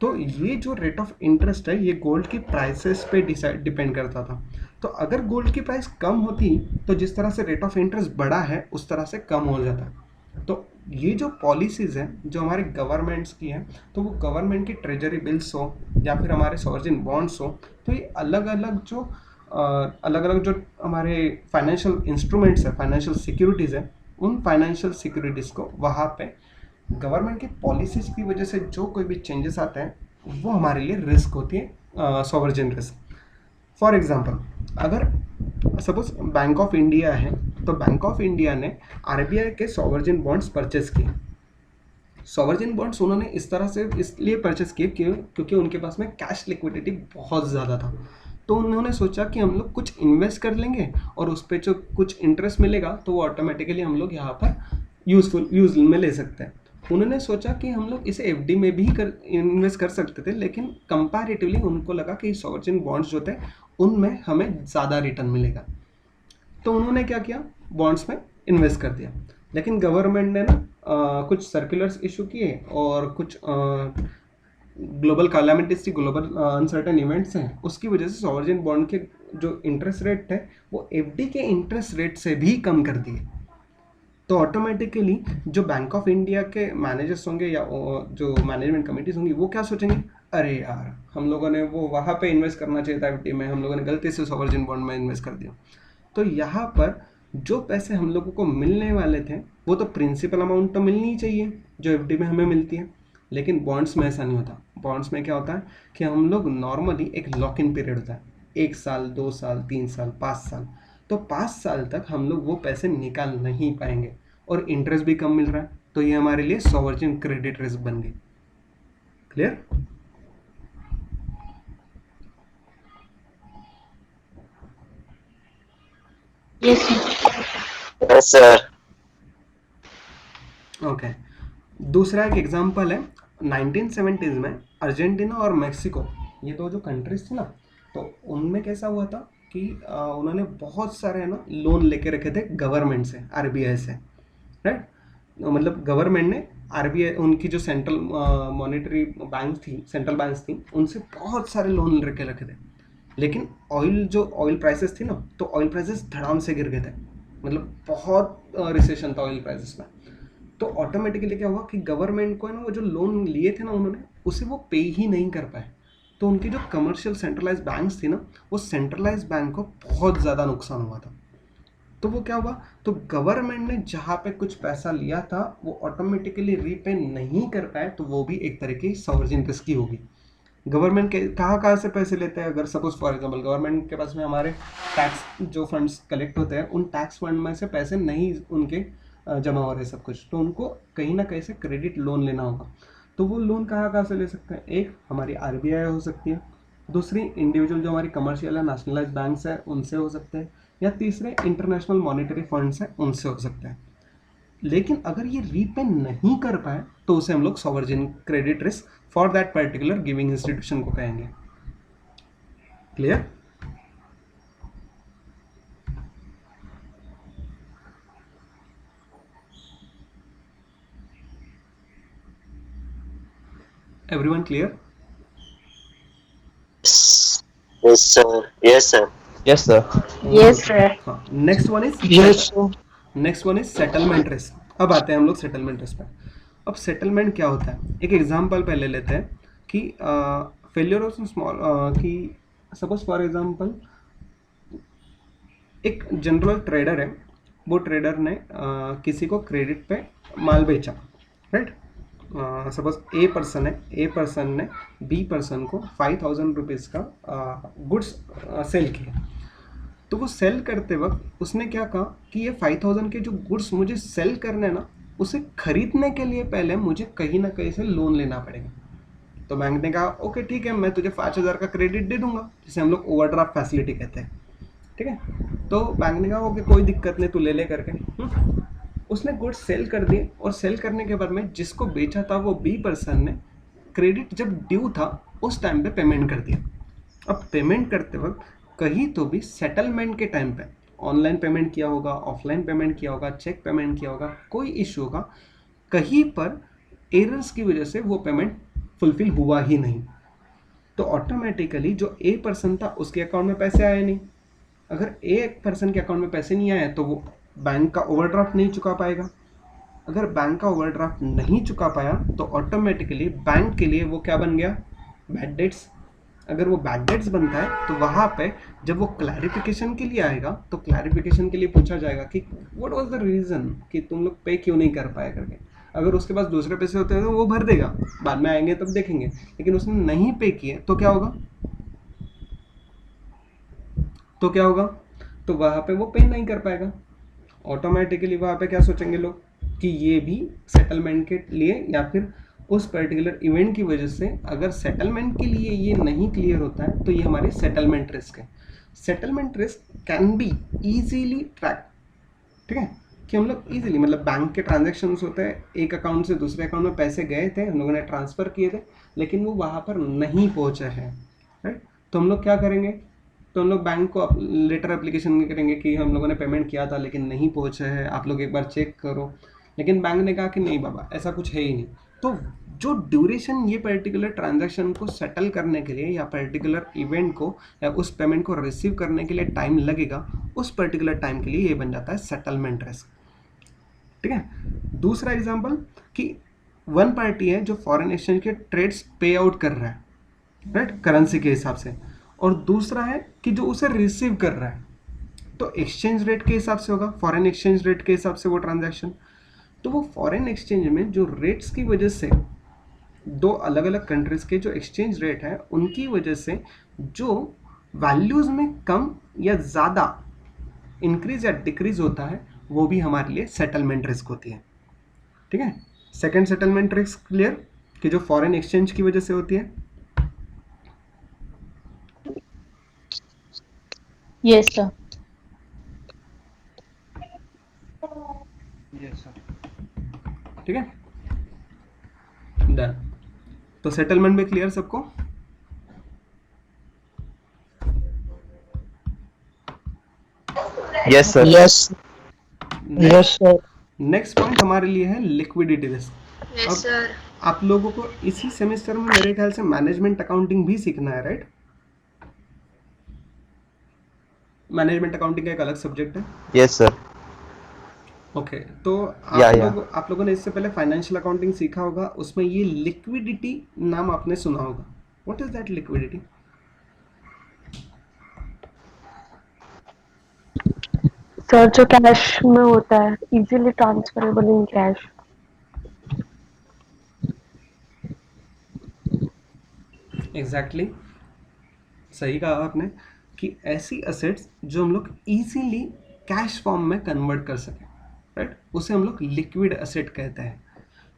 तो ये जो रेट ऑफ इंटरेस्ट है ये गोल्ड की प्राइसेस पे डिपेंड करता था। तो अगर गोल्ड की प्राइस कम होती तो जिस तरह से रेट ऑफ इंटरेस्ट बढ़ा है उस तरह से कम हो जाता। तो ये जो पॉलिसीज़ हैं जो हमारे गवर्नमेंट्स की हैं, तो वो गवर्नमेंट की ट्रेजरी बिल्स हो या फिर हमारे सॉवरजिन बॉन्ड्स हो, तो ये अलग अलग जो हमारे फाइनेंशियल इंस्ट्रूमेंट्स हैं, फाइनेंशियल सिक्योरिटीज़ हैं, उन फाइनेंशियल सिक्योरिटीज़ को वहाँ पे गवर्नमेंट की पॉलिसीज़ की वजह से जो कोई भी चेंजेस आते हैं वो हमारे लिए रिस्क होती है, सॉवरजिन रिस्क। फॉर एग्जांपल, अगर सपोज बैंक ऑफ इंडिया है तो बैंक ऑफ इंडिया ने आरबीआई के सॉवरजिन बॉन्ड्स परचेस किए। सॉवरजिन बॉन्ड्स उन्होंने इस तरह से इसलिए परचेस किए क्योंकि उनके पास में कैश लिक्विडिटी बहुत ज़्यादा था। तो उन्होंने सोचा कि हम लोग कुछ इन्वेस्ट कर लेंगे और उस पर जो कुछ इंटरेस्ट मिलेगा तो वो ऑटोमेटिकली हम लोग यहाँ पर यूज में ले सकते हैं। उन्होंने सोचा कि हम लोग इसे एफडी में भी इन्वेस्ट कर सकते थे, लेकिन कंपैरेटिवली उनको लगा कि सॉवरेन बॉन्ड्स जो थे उनमें हमें ज़्यादा रिटर्न मिलेगा, तो उन्होंने क्या किया, बॉन्ड्स में इन्वेस्ट कर दिया। लेकिन गवर्नमेंट ने ना कुछ सर्कुलर्स इशू किए और कुछ ग्लोबल कैलामिटीज थी, ग्लोबल अनसर्टेन इवेंट्स हैं, उसकी वजह से सॉवरेन बॉन्ड के जो इंटरेस्ट रेट थे वो एफडी के इंटरेस्ट रेट से भी कम कर दिए। तो ऑटोमेटिकली जो बैंक ऑफ इंडिया के मैनेजर्स होंगे या जो मैनेजमेंट कमिटीज होंगी वो क्या सोचेंगे, अरे यार हम लोगों ने वो वहाँ पे इन्वेस्ट करना चाहिए था एफडी में, हम लोगों ने गलती से सॉवरेन बॉन्ड में इन्वेस्ट कर दिया। तो यहाँ पर जो पैसे हम लोगों को मिलने वाले थे वो तो प्रिंसिपल अमाउंट तो मिलनी ही चाहिए जो एफडी में हमें मिलती है, लेकिन बॉन्ड्स में ऐसा नहीं होता। बॉन्ड्स में क्या होता है कि हम लोग नॉर्मली एक लॉक इन पीरियड होता है, 1 साल 2 साल 3 साल 5 साल, तो 5 साल तक हम लोग वो पैसे निकाल नहीं पाएंगे और इंटरेस्ट भी कम मिल रहा है, तो ये हमारे लिए सॉवरेन क्रेडिट रिस्क बन गई। Clear? Yes Yes, sir. Okay. दूसरा एक एग्जांपल है, 1970s में अर्जेंटीना और मेक्सिको, ये दो जो कंट्रीज थी ना, तो उनमें कैसा हुआ था कि उन्होंने बहुत सारे है ना लोन लेके रखे थे गवर्नमेंट से, आरबीआई से, राइट। मतलब गवर्नमेंट ने आरबीआई, उनकी जो सेंट्रल मॉनेटरी बैंक थी, सेंट्रल बैंक थी, उनसे बहुत सारे लोन लेके रखे थे। लेकिन ऑयल प्राइसेस थी ना, तो ऑयल प्राइसेस धड़ाम से गिर गए थे, मतलब बहुत रिसेशन था ऑयल प्राइसेस में। तो ऑटोमेटिकली क्या हुआ कि गवर्नमेंट को है ना वो जो लोन लिए थे ना उन्होंने, उसे वो पे ही नहीं कर पाए। तो उनकी जो कमर्शियल सेंट्रलाइज बैंक्स थी ना, वो सेंट्रलाइज बैंक को बहुत ज़्यादा नुकसान हुआ था। तो वो क्या हुआ, तो गवर्नमेंट ने जहाँ पे कुछ पैसा लिया था वो ऑटोमेटिकली रीपे नहीं कर पाए, तो वो भी एक तरह की सॉवरेन रिस्क की होगी। गवर्नमेंट के कहाँ से पैसे लेते हैं, अगर सपोज फॉर एग्जांपल गवर्नमेंट के पास में हमारे टैक्स जो फंड्स कलेक्ट होते हैं, उन टैक्स फंड में से पैसे नहीं उनके जमा हो रहे सब कुछ, तो उनको कहीं ना कहीं से क्रेडिट लोन लेना होगा। तो वो लोन कहाँ से ले सकते हैं, एक हमारी आरबीआई हो सकती है, दूसरी इंडिविजुअल जो हमारी कमर्शियल या नेशनलाइज बैंक्स हैं उनसे हो सकते हैं, या तीसरे इंटरनेशनल मॉनेटरी फंड्स हैं उनसे हो सकते हैं। लेकिन अगर ये रीपे नहीं कर पाए तो उसे हम लोग sovereign credit risk for that particular giving institution को कहेंगे। Clear? Everyone clear? Yes, sir. Yes, sir. Yes, sir. Yes, sir. हाँ, next one is settlement risk. अब आते हैं हम लोग सेटलमेंट रिस्क पर। अब सेटलमेंट क्या होता है, एक एग्जांपल पहले लेते हैं कि फेलियर ऑफ स्मॉल, कि सपोज फॉर एग्जांपल एक जनरल ट्रेडर है, वो ट्रेडर ने किसी को क्रेडिट पे माल बेचा, राइट। सपोज ए पर्सन ने बी पर्सन को 5000 रुपीज़ का गुड्स सेल किया। तो वो सेल करते वक्त उसने क्या कहा कि ये 5000 के जो गुड्स मुझे सेल करने ना, उसे खरीदने के लिए पहले मुझे कहीं ना कहीं से लोन लेना पड़ेगा। तो बैंक ने कहा ओके ठीक है, मैं तुझे 5000 का क्रेडिट दे दूंगा, जिसे हम लोग ओवरड्राफ्ट फैसिलिटी कहते हैं, ठीक है। तो बैंक ने कहा ओके कोई दिक्कत नहीं, तू ले करके। उसने गुड्स सेल कर दिए, और सेल करने के बाद में जिसको बेचा था वो बी पर्सन ने क्रेडिट जब ड्यू था उस टाइम पे पेमेंट कर दिया। अब पेमेंट करते वक्त कहीं तो भी सेटलमेंट के टाइम पे ऑनलाइन पेमेंट किया होगा, ऑफलाइन पेमेंट किया होगा, चेक पेमेंट किया होगा, कोई इशू होगा, कहीं पर एरर्स की वजह से वो पेमेंट फुलफिल हुआ ही नहीं, तो ऑटोमेटिकली जो ए पर्सन था उसके अकाउंट में पैसे आए नहीं। अगर ए पर्सन के अकाउंट में पैसे नहीं आए तो वो बैंक का ओवरड्राफ्ट नहीं चुका पाएगा। अगर बैंक का ओवरड्राफ्ट नहीं चुका पाया तो ऑटोमेटिकली बैंक के लिए वो क्या बन गया, बैड डेट्स। अगर वो बैड डेट्स बनता है तो वहाँ पे जब वो क्लैरिफिकेशन के लिए आएगा तो क्लैरिफिकेशन के लिए पूछा जाएगा कि व्हाट वाज द रीज़न कि तुम लोग पे क्यों नहीं कर पाए करके। अगर उसके पास दूसरे पैसे होते हैं तो वो भर देगा, बाद में आएंगे तब देखेंगे, लेकिन उसने नहीं पे किए तो क्या होगा, तो वहाँ पे वो पे नहीं कर पाएगा। ऑटोमेटिकली वहाँ पे क्या सोचेंगे लोग कि ये भी सेटलमेंट के लिए या फिर उस पर्टिकुलर इवेंट की वजह से अगर सेटलमेंट के लिए ये नहीं क्लियर होता है तो ये हमारी सेटलमेंट रिस्क है। Settlement risk can be easily track, ठीक है। कि हम लोग इजीली मतलब बैंक के ट्रांजैक्शंस होते हैं, एक अकाउंट से दूसरे अकाउंट में पैसे गए थे, हम लोगों ने ट्रांसफ़र किए थे, लेकिन वो वहाँ पर नहीं पहुँचे हैं, राइट। तो हम लोग क्या करेंगे, तो हम लोग बैंक को लेटर एप्लीकेशन करेंगे कि हम लोगों ने पेमेंट किया था लेकिन नहीं पहुँचे हैं, आप लोग एक बार चेक करो। लेकिन बैंक ने कहा कि नहीं बाबा ऐसा कुछ है ही नहीं। तो जो ड्यूरेशन ये पर्टिकुलर ट्रांजैक्शन को सेटल करने के लिए या पर्टिकुलर इवेंट को या उस पेमेंट को रिसीव करने के लिए टाइम लगेगा, उस पर्टिकुलर टाइम के लिए ये बन जाता है सेटलमेंट रिस्क, ठीक है। दूसरा एग्जांपल कि वन पार्टी है जो फॉरेन एक्सचेंज के ट्रेड्स पे आउट कर रहा है, राइट, करेंसी के हिसाब से, और दूसरा है कि जो उसे रिसीव कर रहा है, तो एक्सचेंज रेट के हिसाब से होगा, फॉरेन एक्सचेंज रेट के हिसाब से वो ट्रांजैक्शन। तो वो फॉरेन एक्सचेंज में जो रेट्स की वजह से दो अलग अलग कंट्रीज के जो एक्सचेंज रेट है उनकी वजह से जो वैल्यूज में कम या ज़्यादा इंक्रीज या डिक्रीज होता है वो भी हमारे लिए सेटलमेंट रिस्क होती है, ठीक है। सेकंड सेटलमेंट रिस्क क्लियर कि जो फॉरेन एक्सचेंज की वजह से होती है। Yes sir. ठीक है, डन। तो सेटलमेंट में क्लियर सबको? Yes sir. Yes yes sir. Next point हमारे लिए है लिक्विडिटी रिस्क। Yes sir. आप लोगों को इसी सेमेस्टर में मेरे ख्याल से मैनेजमेंट अकाउंटिंग भी सीखना है, राइट? मैनेजमेंट अकाउंटिंग का एक अलग सब्जेक्ट है। Yes sir. ओके, तो Yeah. आप लोगों ने इससे पहले फाइनेंशियल अकाउंटिंग सीखा होगा, उसमें ये लिक्विडिटी नाम आपने सुना होगा। What is that liquidity? Sir जो कैश में होता है, easily transferable in cash. Exactly सही कहा आपने कि ऐसी असेट्स जो हम लोग इजीली कैश फॉर्म में कन्वर्ट कर सकें, राइट, उसे हम लोग लिक्विड असेट कहते हैं।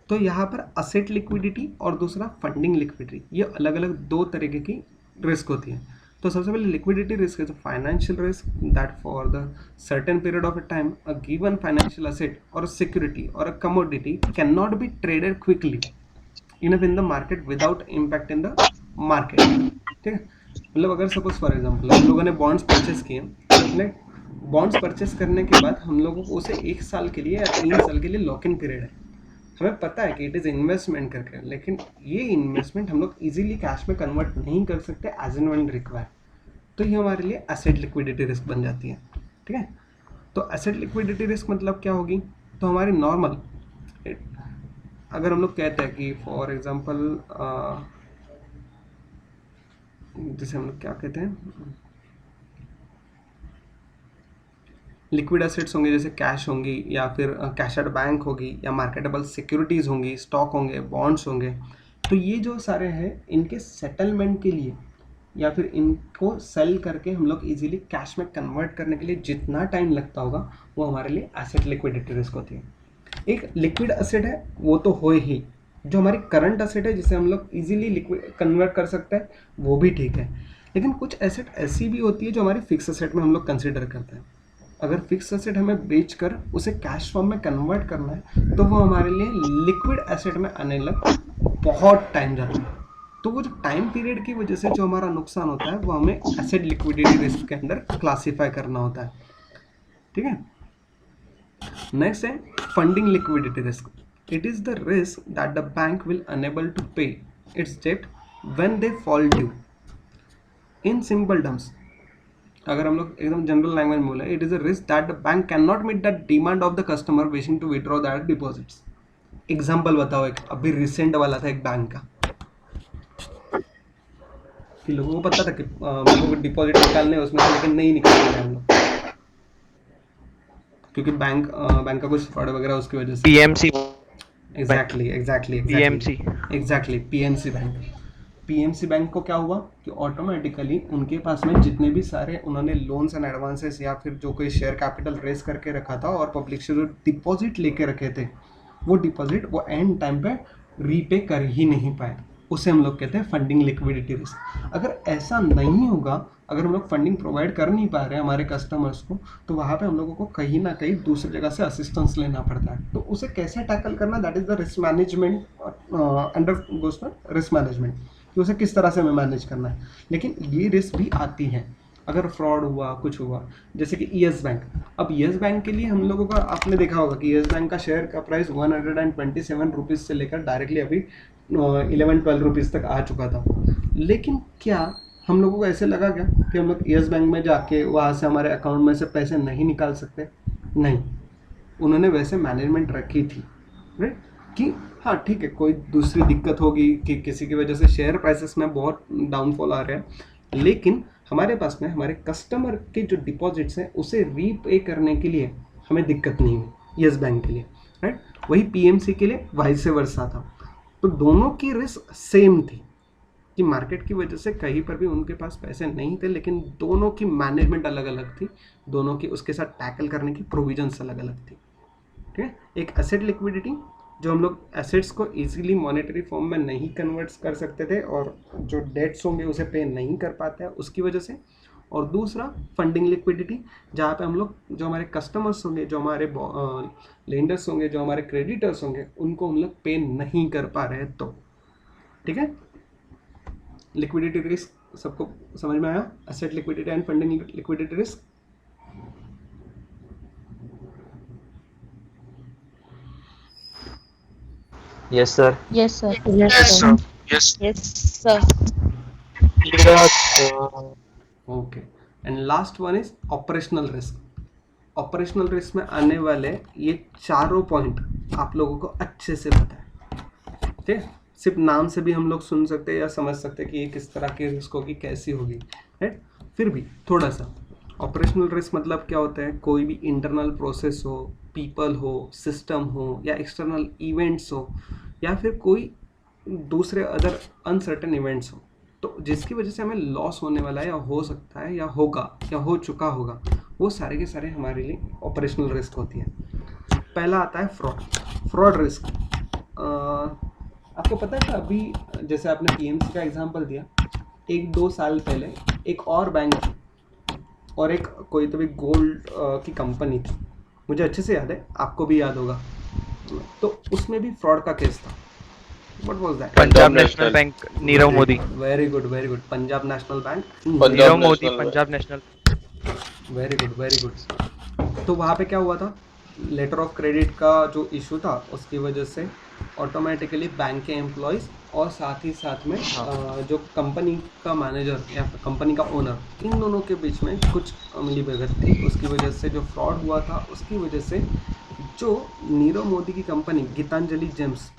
तो यहाँ पर असेट लिक्विडिटी और दूसरा फंडिंग लिक्विडिटी, ये अलग अलग दो तरीके की रिस्क होती है। तो सबसे पहले liquidity risk is financial risk that for the certain period of a time a given financial asset और अ सिक्योरिटी और a commodity can not be traded quickly enough in the market without impact in the market, ठीक है। मतलब अगर suppose for example हम लोगों ने bonds purchase किए, बॉन्ड्स परचेस करने के बाद हम लोगों को उसे 1 साल के लिए या 3 साल के लिए लॉक इन पीरियड है, हमें पता है कि इट इज़ इन्वेस्टमेंट करके, लेकिन ये इन्वेस्टमेंट हम लोग इजीली कैश में कन्वर्ट नहीं कर सकते एज एंड व्हेन रिक्वायर। तो ये हमारे लिए एसेट लिक्विडिटी रिस्क बन जाती है, ठीक है। तो एसेट लिक्विडिटी रिस्क मतलब क्या होगी? तो हमारी नॉर्मल, अगर हम लोग कहते हैं कि फॉर एग्जांपल जैसे हम लोग क्या कहते हैं, लिक्विड एसेट्स होंगे जैसे कैश होंगी या फिर कैश एट बैंक होगी या मार्केटेबल सिक्योरिटीज़ होंगी, स्टॉक होंगे, बॉन्ड्स होंगे। तो ये जो सारे हैं इनके सेटलमेंट के लिए या फिर इनको सेल करके हम लोग इजीली कैश में कन्वर्ट करने के लिए जितना टाइम लगता होगा वो हमारे लिए एसेट लिक्विडिटी रिस्क होती है। एक लिक्विड एसेट है वो तो हो ही, जो हमारी करंट एसेट है जिसे हम लोग इजीली लिक्विड कन्वर्ट कर सकते हैं वो भी ठीक है, लेकिन कुछ एसेट ऐसी भी होती है जो हमारी फिक्स एसेट में हम लोग कंसिडर करते हैं। अगर फिक्स एसेट हमें बेचकर उसे कैश फॉर्म में कन्वर्ट करना है तो वो हमारे लिए लिक्विड एसेट में आने लग बहुत टाइम जाता है। तो वो जो टाइम पीरियड की वजह से जो हमारा नुकसान होता है वो हमें एसेट लिक्विडिटी रिस्क के अंदर क्लासीफाई करना होता है, ठीक है। नेक्स्ट है funding liquidity risk. It is the risk that the bank will unable to pay its debt when they fall due. In simple terms अगर हम लोग एकदम जनरल लैंग्वेज में बोले, it is a risk that the bank can not meet the demand of the customer wishing to withdraw that deposits. Example बताओ, एक अभी recent वाला था एक बैंक का कि लोगों को पता था कि लोगों को डिपॉजिट निकालने उसमें से, लेकिन नहीं निकाल रहे हम लोग क्योंकि बैंक का कुछ फ्रॉड वगैरह उसकी वजह से। पीएमसी। एग्जैक्टली पीएमसी बैंक को क्या हुआ कि ऑटोमेटिकली उनके पास में जितने भी सारे उन्होंने लोन्स एंड एडवांसेस या फिर जो कोई शेयर कैपिटल रेस करके रखा था और पब्लिक से जो डिपॉजिट लेके रखे थे वो डिपॉजिट वो एंड टाइम पे रीपे कर ही नहीं पाए, उसे हम लोग कहते हैं फंडिंग लिक्विडिटी रिस्क। अगर ऐसा नहीं होगा अगर हम लोग फंडिंग प्रोवाइड कर नहीं पा रहे हैं हमारे कस्टमर्स को, तो वहाँ पे हम लोगों को कहीं ना कहीं दूसरी जगह से असिस्टेंस लेना पड़ता है। तो उसे कैसे टैकल करना, that is the risk management, under goes risk management, कि उसे किस तरह से हमें मैनेज करना है। लेकिन ये रिस्क भी आती है अगर फ्रॉड हुआ, कुछ हुआ, जैसे कि येस बैंक। अब येस बैंक के लिए हम लोगों का, आपने देखा होगा कि येस बैंक का शेयर का प्राइस 127 रुपीज़ से लेकर डायरेक्टली अभी 11-12 रुपीज़ तक आ चुका था। लेकिन क्या हम लोगों को ऐसे लगा क्या कि हम लोग येस बैंक में जाके वहाँ से हमारे अकाउंट में से पैसे नहीं निकाल सकते? नहीं, उन्होंने वैसे मैनेजमेंट रखी थी, राइट, कि हाँ ठीक है, कोई दूसरी दिक्कत होगी कि किसी की वजह से शेयर प्राइसेस में बहुत डाउनफॉल आ रहा है, लेकिन हमारे पास में हमारे कस्टमर के जो डिपॉजिट्स हैं उसे रीपे करने के लिए हमें दिक्कत नहीं हुई येस बैंक के लिए, राइट। वही पीएमसी के लिए वाइस वर्सा था। तो दोनों की रिस्क सेम थी कि मार्केट की वजह से कहीं पर भी उनके पास पैसे नहीं थे, लेकिन दोनों की मैनेजमेंट अलग अलग थी, दोनों की उसके साथ टैकल करने की प्रोविजंस अलग अलग थी, ठीक है। एक एसेट लिक्विडिटी, जो हम लोग एसेट्स को इजीली मॉनेटरी फॉर्म में नहीं कन्वर्ट कर सकते थे और जो डेट्स होंगे उसे पे नहीं कर पाते हैं उसकी वजह से। और दूसरा फंडिंग लिक्विडिटी, जहाँ पे हम लोग जो हमारे कस्टमर्स होंगे, जो हमारे लेंडर्स होंगे, जो हमारे क्रेडिटर्स होंगे, उनको हम लोग पे नहीं कर पा रहे हैं, तो ठीक है। लिक्विडिटी रिस्क सबको समझ में आया? Asset liquidity and funding liquidity risk. Yes, sir. Yes, sir. Yes, sir. Yes, sir. Okay, and last one is operational risk. Operational risk में आने वाले ये चारों पॉइंट आप लोगों को अच्छे से पता है, ठीक है। सिर्फ नाम से भी हम लोग सुन सकते हैं या समझ सकते हैं कि ये किस तरह की रिस्क होगी, कैसी होगी, राइट। फिर भी थोड़ा सा ऑपरेशनल रिस्क मतलब क्या होता है, कोई भी इंटरनल प्रोसेस हो, पीपल हो, सिस्टम हो, या एक्सटर्नल इवेंट्स हो, या फिर कोई दूसरे अदर अनसर्टेन इवेंट्स हो, तो जिसकी वजह से हमें लॉस होने वाला है, या हो सकता है, या होगा, या हो चुका होगा, वो सारे के सारे हमारे लिए ऑपरेशनल रिस्क होती है। पहला आता है फ्रॉड रिस्क। आपको पता है कि अभी जैसे आपने पीएमसी का एग्जांपल दिया, 1-2 साल पहले एक और बैंक थी और एक कोई तो भी गोल्ड की कंपनी थी, मुझे अच्छे से याद है, आपको भी याद होगा, तो उसमें भी फ्रॉड का केस था। What was that? Punjab national bank, Nirav Modi. Very good, very good. Punjab national bank, Nirav Modi, Punjab national. Very good, very good. तो वहाँ पे क्या हुआ था, लेटर ऑफ क्रेडिट का जो इशू था उसकी वजह से ऑटोमेटिकली बैंक के एम्प्लॉयज़ और साथ ही साथ में जो कंपनी का मैनेजर या कंपनी का ओनर, इन दोनों के बीच में कुछ मिलीभगत थी। उसकी वजह से जो फ्रॉड हुआ था, उसकी वजह से जो नीरव मोदी की कंपनी गीतांजलि जेम्स,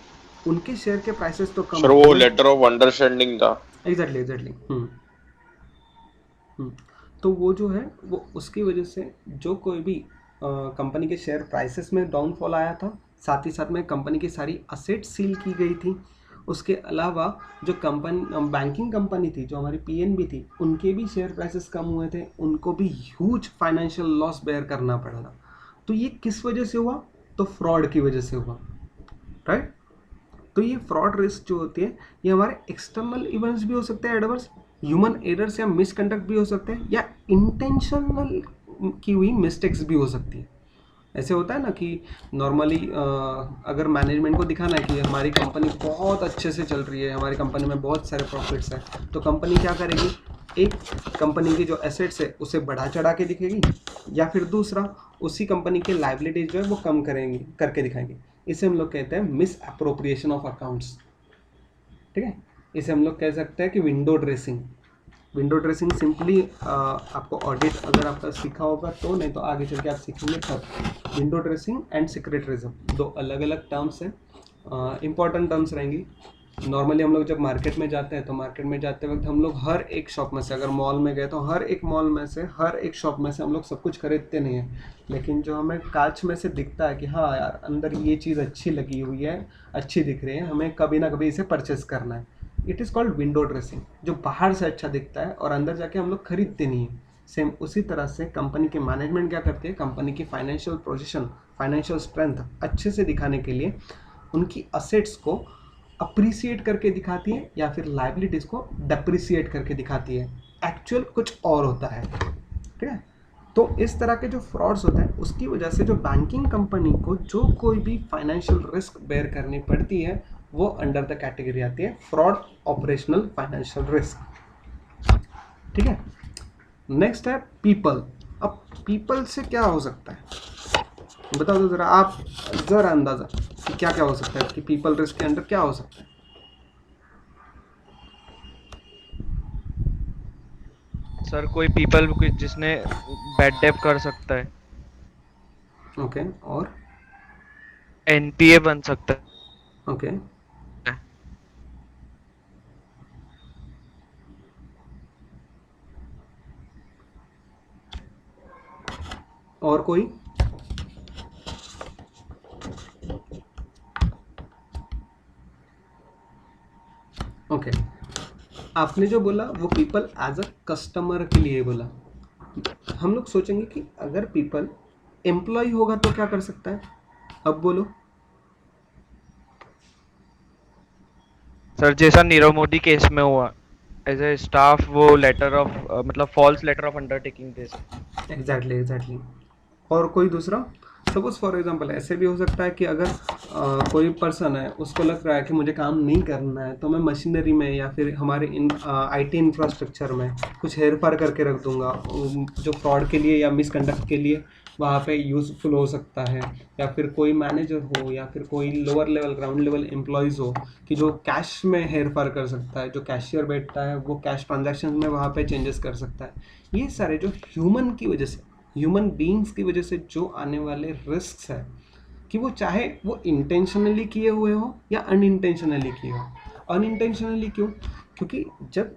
उनके शेयर के प्राइसेस तो कम, सर वो लेटर ऑफ अंडरस्टैंडिंग था। एग्जैक्टली। तो वो जो है वो उसकी वजह से जो कोई भी कंपनी के शेयर प्राइसेस में डाउनफॉल आया था, साथ ही साथ में कंपनी की सारी असेट सील की गई थी। उसके अलावा जो बैंकिंग कंपनी थी, जो हमारी पीएनबी थी, उनके भी शेयर प्राइसेस कम हुए थे, उनको भी ह्यूज फाइनेंशियल लॉस बेयर करना पड़ा। तो ये किस वजह से हुआ? तो फ्रॉड की वजह से हुआ, राइट। तो ये फ्रॉड रिस्क जो होती है, ये हमारे एक्सटर्नल इवेंट्स भी हो सकते हैं एडवर्स, ह्यूमन एरर्स या मिसकंडक्ट भी हो सकते हैं, या इंटेंशनल की हुई मिस्टेक्स भी हो सकती है। ऐसे होता है ना कि नॉर्मली अगर मैनेजमेंट को दिखाना है कि हमारी कंपनी बहुत अच्छे से चल रही है, हमारी कंपनी में बहुत सारे प्रॉफिट्स हैं, तो कंपनी क्या करेगी, एक कंपनी की जो एसेट्स है उसे बढ़ा चढ़ा के दिखेगी, या फिर दूसरा उसी कंपनी के लाइबिलिटीज जो है वो कम करेंगी, करके दिखाएंगे। इसे हम लोग कहते हैं मिस अप्रोप्रिएशन ऑफ अकाउंट्स, ठीक है। इसे हम लोग कह सकते हैं कि window dressing. Window dressing simply आपको ऑडिट अगर आपका सीखा होगा तो, नहीं तो आगे चल के आप सीखेंगे तब। विंडो ड्रेसिंग एंड सिक्रेटरिज्म दो अलग अलग टर्म्स हैं, इंपॉर्टेंट टर्म्स रहेंगी। नॉर्मली हम लोग जब मार्केट में जाते हैं तो मार्केट में जाते वक्त हम लोग हर एक शॉप में से, अगर मॉल में गए तो हर एक मॉल में से, हर एक शॉप में से हम लोग सब कुछ खरीदते नहीं हैं, लेकिन जो हमें कांच में से दिखता है कि हाँ यार अंदर ये चीज़ अच्छी लगी हुई है, अच्छी दिख रही है, हमें कभी ना कभी इसे परचेस करना है, it is called window dressing. जो बाहर से अच्छा दिखता है और अंदर जाके हम लोग खरीदते नहीं हैं। सेम उसी तरह से कंपनी के मैनेजमेंट क्या करती है, कंपनी की फाइनेंशियल पोजीशन, फाइनेंशियल स्ट्रेंथ अच्छे से दिखाने के लिए उनकी असेट्स को अप्रिसिएट करके दिखाती है, या फिर लाइबिलिटीज़ को डेप्रिसिएट करके दिखाती है। एक्चुअल कुछ और होता है, ठीक है। तो इस तरह के जो फ्रॉड्स होते हैं उसकी वजह से जो बैंकिंग कंपनी को जो कोई भी फाइनेंशियल रिस्क बेयर करनी पड़ती है वो अंडर द कैटेगरी आती है फ्रॉड ऑपरेशनल फाइनेंशियल रिस्क, ठीक है। नेक्स्ट है पीपल। अब पीपल से क्या हो सकता है, बताओ तो जरा, आप जरा अंदाजा कि क्या क्या हो सकता है कि पीपल रिस्क के अंडर क्या हो सकता है। सर कोई पीपल जिसने बैड डेप कर सकता है, ओके, और एनपीए बन सकता है। ओके, और कोई, ओके। आपने जो बोला वो पीपल एज अ कस्टमर के लिए बोला। हम लोग सोचेंगे कि अगर पीपल एम्प्लॉय होगा तो क्या कर सकता है, अब बोलो। सर जैसा नीरव मोदी केस में हुआ, एज ए स्टाफ वो लेटर ऑफ मतलब फॉल्स लेटर ऑफ अंडरटेकिंग दे सकते। एग्जैक्टली। और कोई दूसरा, सपोज फॉर एग्जांपल ऐसे भी हो सकता है कि अगर कोई पर्सन है उसको लग रहा है कि मुझे काम नहीं करना है तो मैं मशीनरी में या फिर हमारे आईटी इंफ्रास्ट्रक्चर में कुछ हेर फेर करके रख दूंगा जो फ्रॉड के लिए या मिसकंडक्ट के लिए वहाँ पे यूज़फुल हो सकता है। या फिर कोई मैनेजर हो या फिर कोई lower level ground level employees हो कि जो कैश में हेर फेर कर सकता है, जो कैशियर बैठता है वो कैश ट्रांजैक्शन में वहाँ पे चेंजेस कर सकता है। ये सारे जो ह्यूमन की वजह से, ह्यूमन बीइंग्स की वजह से जो आने वाले रिस्क है कि वो चाहे वो इंटेंशनली किए हुए हो या अनइंटेंशनली किए हो। अनइंटेंशनली क्यों, क्योंकि जब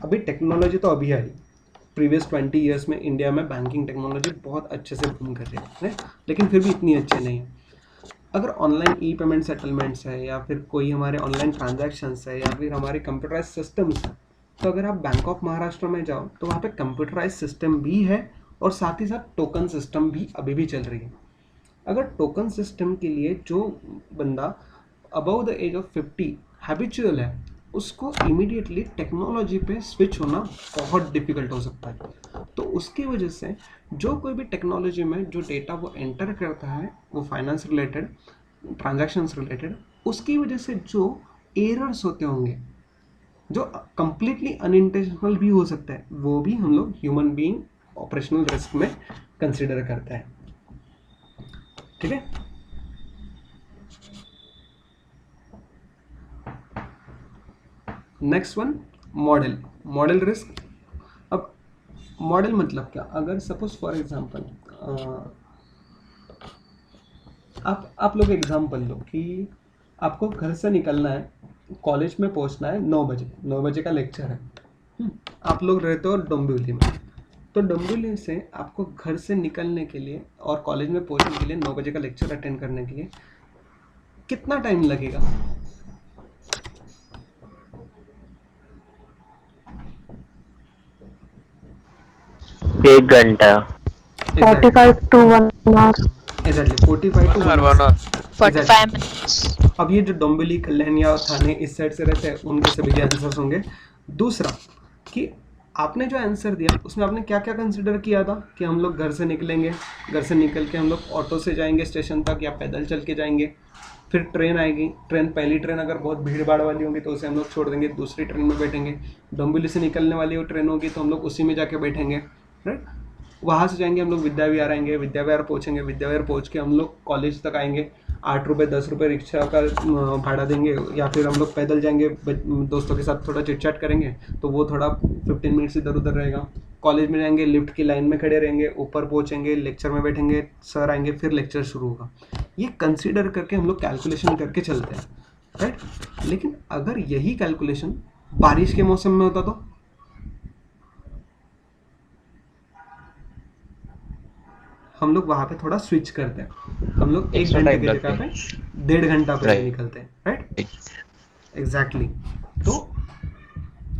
अभी टेक्नोलॉजी तो अभी आई, प्रीवियस 20 ईयर्स में इंडिया में बैंकिंग टेक्नोलॉजी बहुत अच्छे से बूम कर रही है, लेकिन फिर भी इतनी अच्छी नहीं है। अगर ऑनलाइन ई पेमेंट सेटलमेंट्स है या फिर कोई हमारे ऑनलाइन ट्रांजैक्शंस है या फिर हमारे कंप्यूटराइज सिस्टम्स है, तो अगर आप बैंक ऑफ महाराष्ट्र में जाओ तो वहाँ पे कंप्यूटराइज सिस्टम भी है और साथ ही साथ टोकन सिस्टम भी अभी भी चल रही है। अगर टोकन सिस्टम के लिए जो बंदा above the age of 50 habitual है उसको इमीडिएटली टेक्नोलॉजी पे स्विच होना बहुत डिफिकल्ट हो सकता है। तो उसकी वजह से जो कोई भी टेक्नोलॉजी में जो डेटा वो एंटर करता है वो फाइनेंस रिलेटेड, ट्रांजैक्शंस रिलेटेड, उसकी वजह से जो एरर्स होते होंगे जो कंप्लीटली अनइंटेंशनल भी हो सकता है वो भी हम लोग ह्यूमन बीइंग ऑपरेशनल रिस्क में कंसिडर करते हैं, ठीक है। Next one, model risk. अब मॉडल मतलब क्या, अगर सपोज फॉर एग्जांपल आप लोग एग्जांपल लो कि आपको घर से निकलना है, कॉलेज में पहुंचना है 9 बजे, 9 बजे का लेक्चर है। आप लोग रहते हो डोंबिवली में, तो डोंबिवली से आपको घर से निकलने के लिए और कॉलेज में पहुंचने के लिए 9 बजे का लेक्चर अटेंड करने के लिए कितना टाइम लगेगा? एक घंटा 45 to 1 hour. Exactly 45 to 1 hour. 45 minutes. अब ये जो डोंबिवली, कल्याण या थाने इस साइड से रहते हैं उनके सभी के आंसर्स होंगे। दूसरा कि आपने जो आंसर दिया उसमें आपने क्या क्या कंसिडर किया था कि हम लोग घर से निकलेंगे, घर से निकल के हम लोग ऑटो से जाएंगे स्टेशन तक या पैदल चल के जाएंगे, फिर ट्रेन आएगी, ट्रेन पहली ट्रेन अगर बहुत भीड़ भाड़ वाली होगी तो उसे हम लोग छोड़ देंगे, दूसरी ट्रेन में बैठेंगे, डोंबिवली से निकलने वाली वो ट्रेन होगी तो हम लोग उसी में जाके बैठेंगे, राइट। वहाँ से जाएंगे हम लोग विद्याविहार आएंगे, विद्याविहार पहुँचेंगे, विद्याविहार पहुँच के हम लोग कॉलेज तक आएंगे, 8 रुपये 10 रुपये रिक्शा का भाड़ा देंगे या फिर हम लोग पैदल जाएंगे, दोस्तों के साथ थोड़ा चिट चैट करेंगे तो वो थोड़ा 15 मिनट्स इधर उधर रहेगा। कॉलेज में जाएंगे, लिफ्ट की लाइन में खड़े रहेंगे, ऊपर पहुँचेंगे, लेक्चर में बैठेंगे, सर आएंगे, फिर लेक्चर शुरू होगा। ये कंसिडर करके हम लोग कैलकुलेशन करके चलते हैं, राइट। लेकिन अगर यही कैलकुलेशन बारिश के मौसम में होता तो हम लोग वहाँ पे थोड़ा स्विच करते हैं, हम लोग 1 घंटे की जगह पे 1.5 घंटा पहले निकलते हैं, राइट। एग्जैक्टली। तो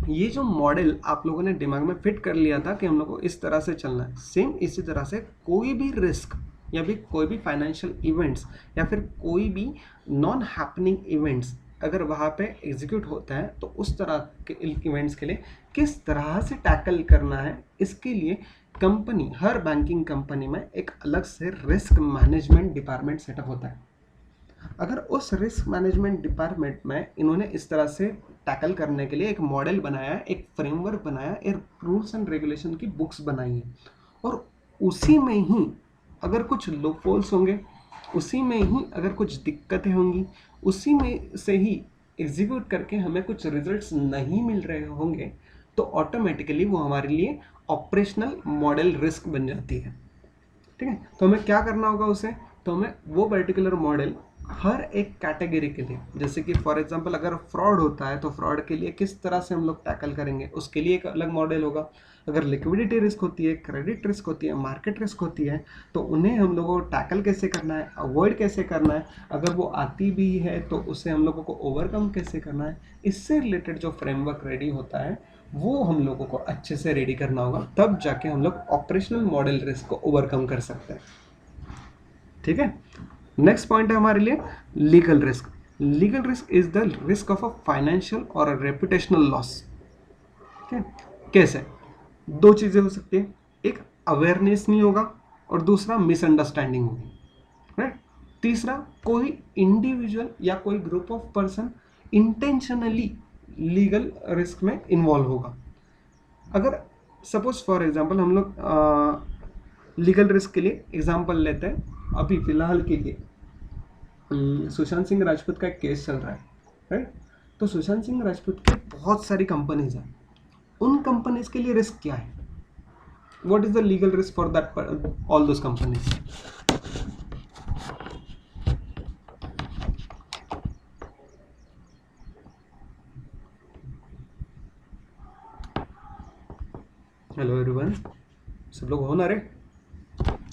ये जो मॉडल आप लोगों ने दिमाग में फिट कर लिया था कि हम लोग को इस तरह से चलना है, सेम इसी तरह से कोई भी रिस्क या फिर कोई भी फाइनेंशियल इवेंट्स या फिर कोई भी नॉन हैपनिंग इवेंट्स अगर वहाँ पे एग्जीक्यूट होता है तो उस तरह के इवेंट्स के लिए किस तरह से टैकल करना है, इसके लिए कंपनी, हर बैंकिंग कंपनी में एक अलग से रिस्क मैनेजमेंट डिपार्टमेंट सेटअप होता है। अगर उस रिस्क मैनेजमेंट डिपार्टमेंट में इन्होंने इस तरह से टैकल करने के लिए एक मॉडल बनाया, एक फ्रेमवर्क बनाया, एक रूल्स एंड रेगुलेशन की बुक्स बनाई है, और उसी में ही अगर कुछ लूपहोल्स होंगे, उसी में ही अगर कुछ दिक्कतें होंगी, उसी में से ही एग्जीक्यूट करके हमें कुछ रिजल्ट्स नहीं मिल रहे होंगे, तो ऑटोमेटिकली वो हमारे लिए ऑपरेशनल मॉडल रिस्क बन जाती है। ठीक है, तो हमें क्या करना होगा उसे, तो हमें वो पर्टिकुलर मॉडल हर एक कैटेगरी के लिए, जैसे कि फॉर एग्जांपल अगर फ्रॉड होता है तो फ्रॉड के लिए किस तरह से हम लोग टैकल करेंगे, उसके लिए एक अलग मॉडल होगा। अगर लिक्विडिटी रिस्क होती है, क्रेडिट रिस्क होती है, मार्केट रिस्क होती है, तो उन्हें हम लोगों को टैकल कैसे करना है, अवॉइड कैसे करना है, अगर वो आती भी है तो उसे हम लोगों को ओवरकम कैसे करना है, इससे रिलेटेड जो फ्रेमवर्क रेडी होता है वो हम लोगों को अच्छे से रेडी करना होगा, तब जाके हम लोग ऑपरेशनल मॉडल रिस्क को ओवरकम कर सकते हैं। ठीक है, नेक्स्ट पॉइंट है हमारे लिए legal risk. Legal risk is the risk of a financial और अ रेपुटेशनल लॉस। ठीक है, कैसे, दो चीजें हो सकती है, एक अवेयरनेस नहीं होगा और दूसरा मिसअंडरस्टैंडिंग होगी, राइट। तीसरा, कोई इंडिविजुअल या कोई group of person intentionally legal risk में इन्वॉल्व होगा। अगर सपोज फॉर एग्जांपल हम लोग लीगल रिस्क के लिए एग्जांपल लेते हैं, अभी फिलहाल के लिए सुशांत सिंह राजपूत का एक केस चल रहा है, राइट। तो सुशांत सिंह राजपूत की बहुत सारी कंपनीज हैं, उन कंपनीज के लिए रिस्क क्या है, what is the legal risk for that all those companies. Hello everyone, सब लोग हो ना रे?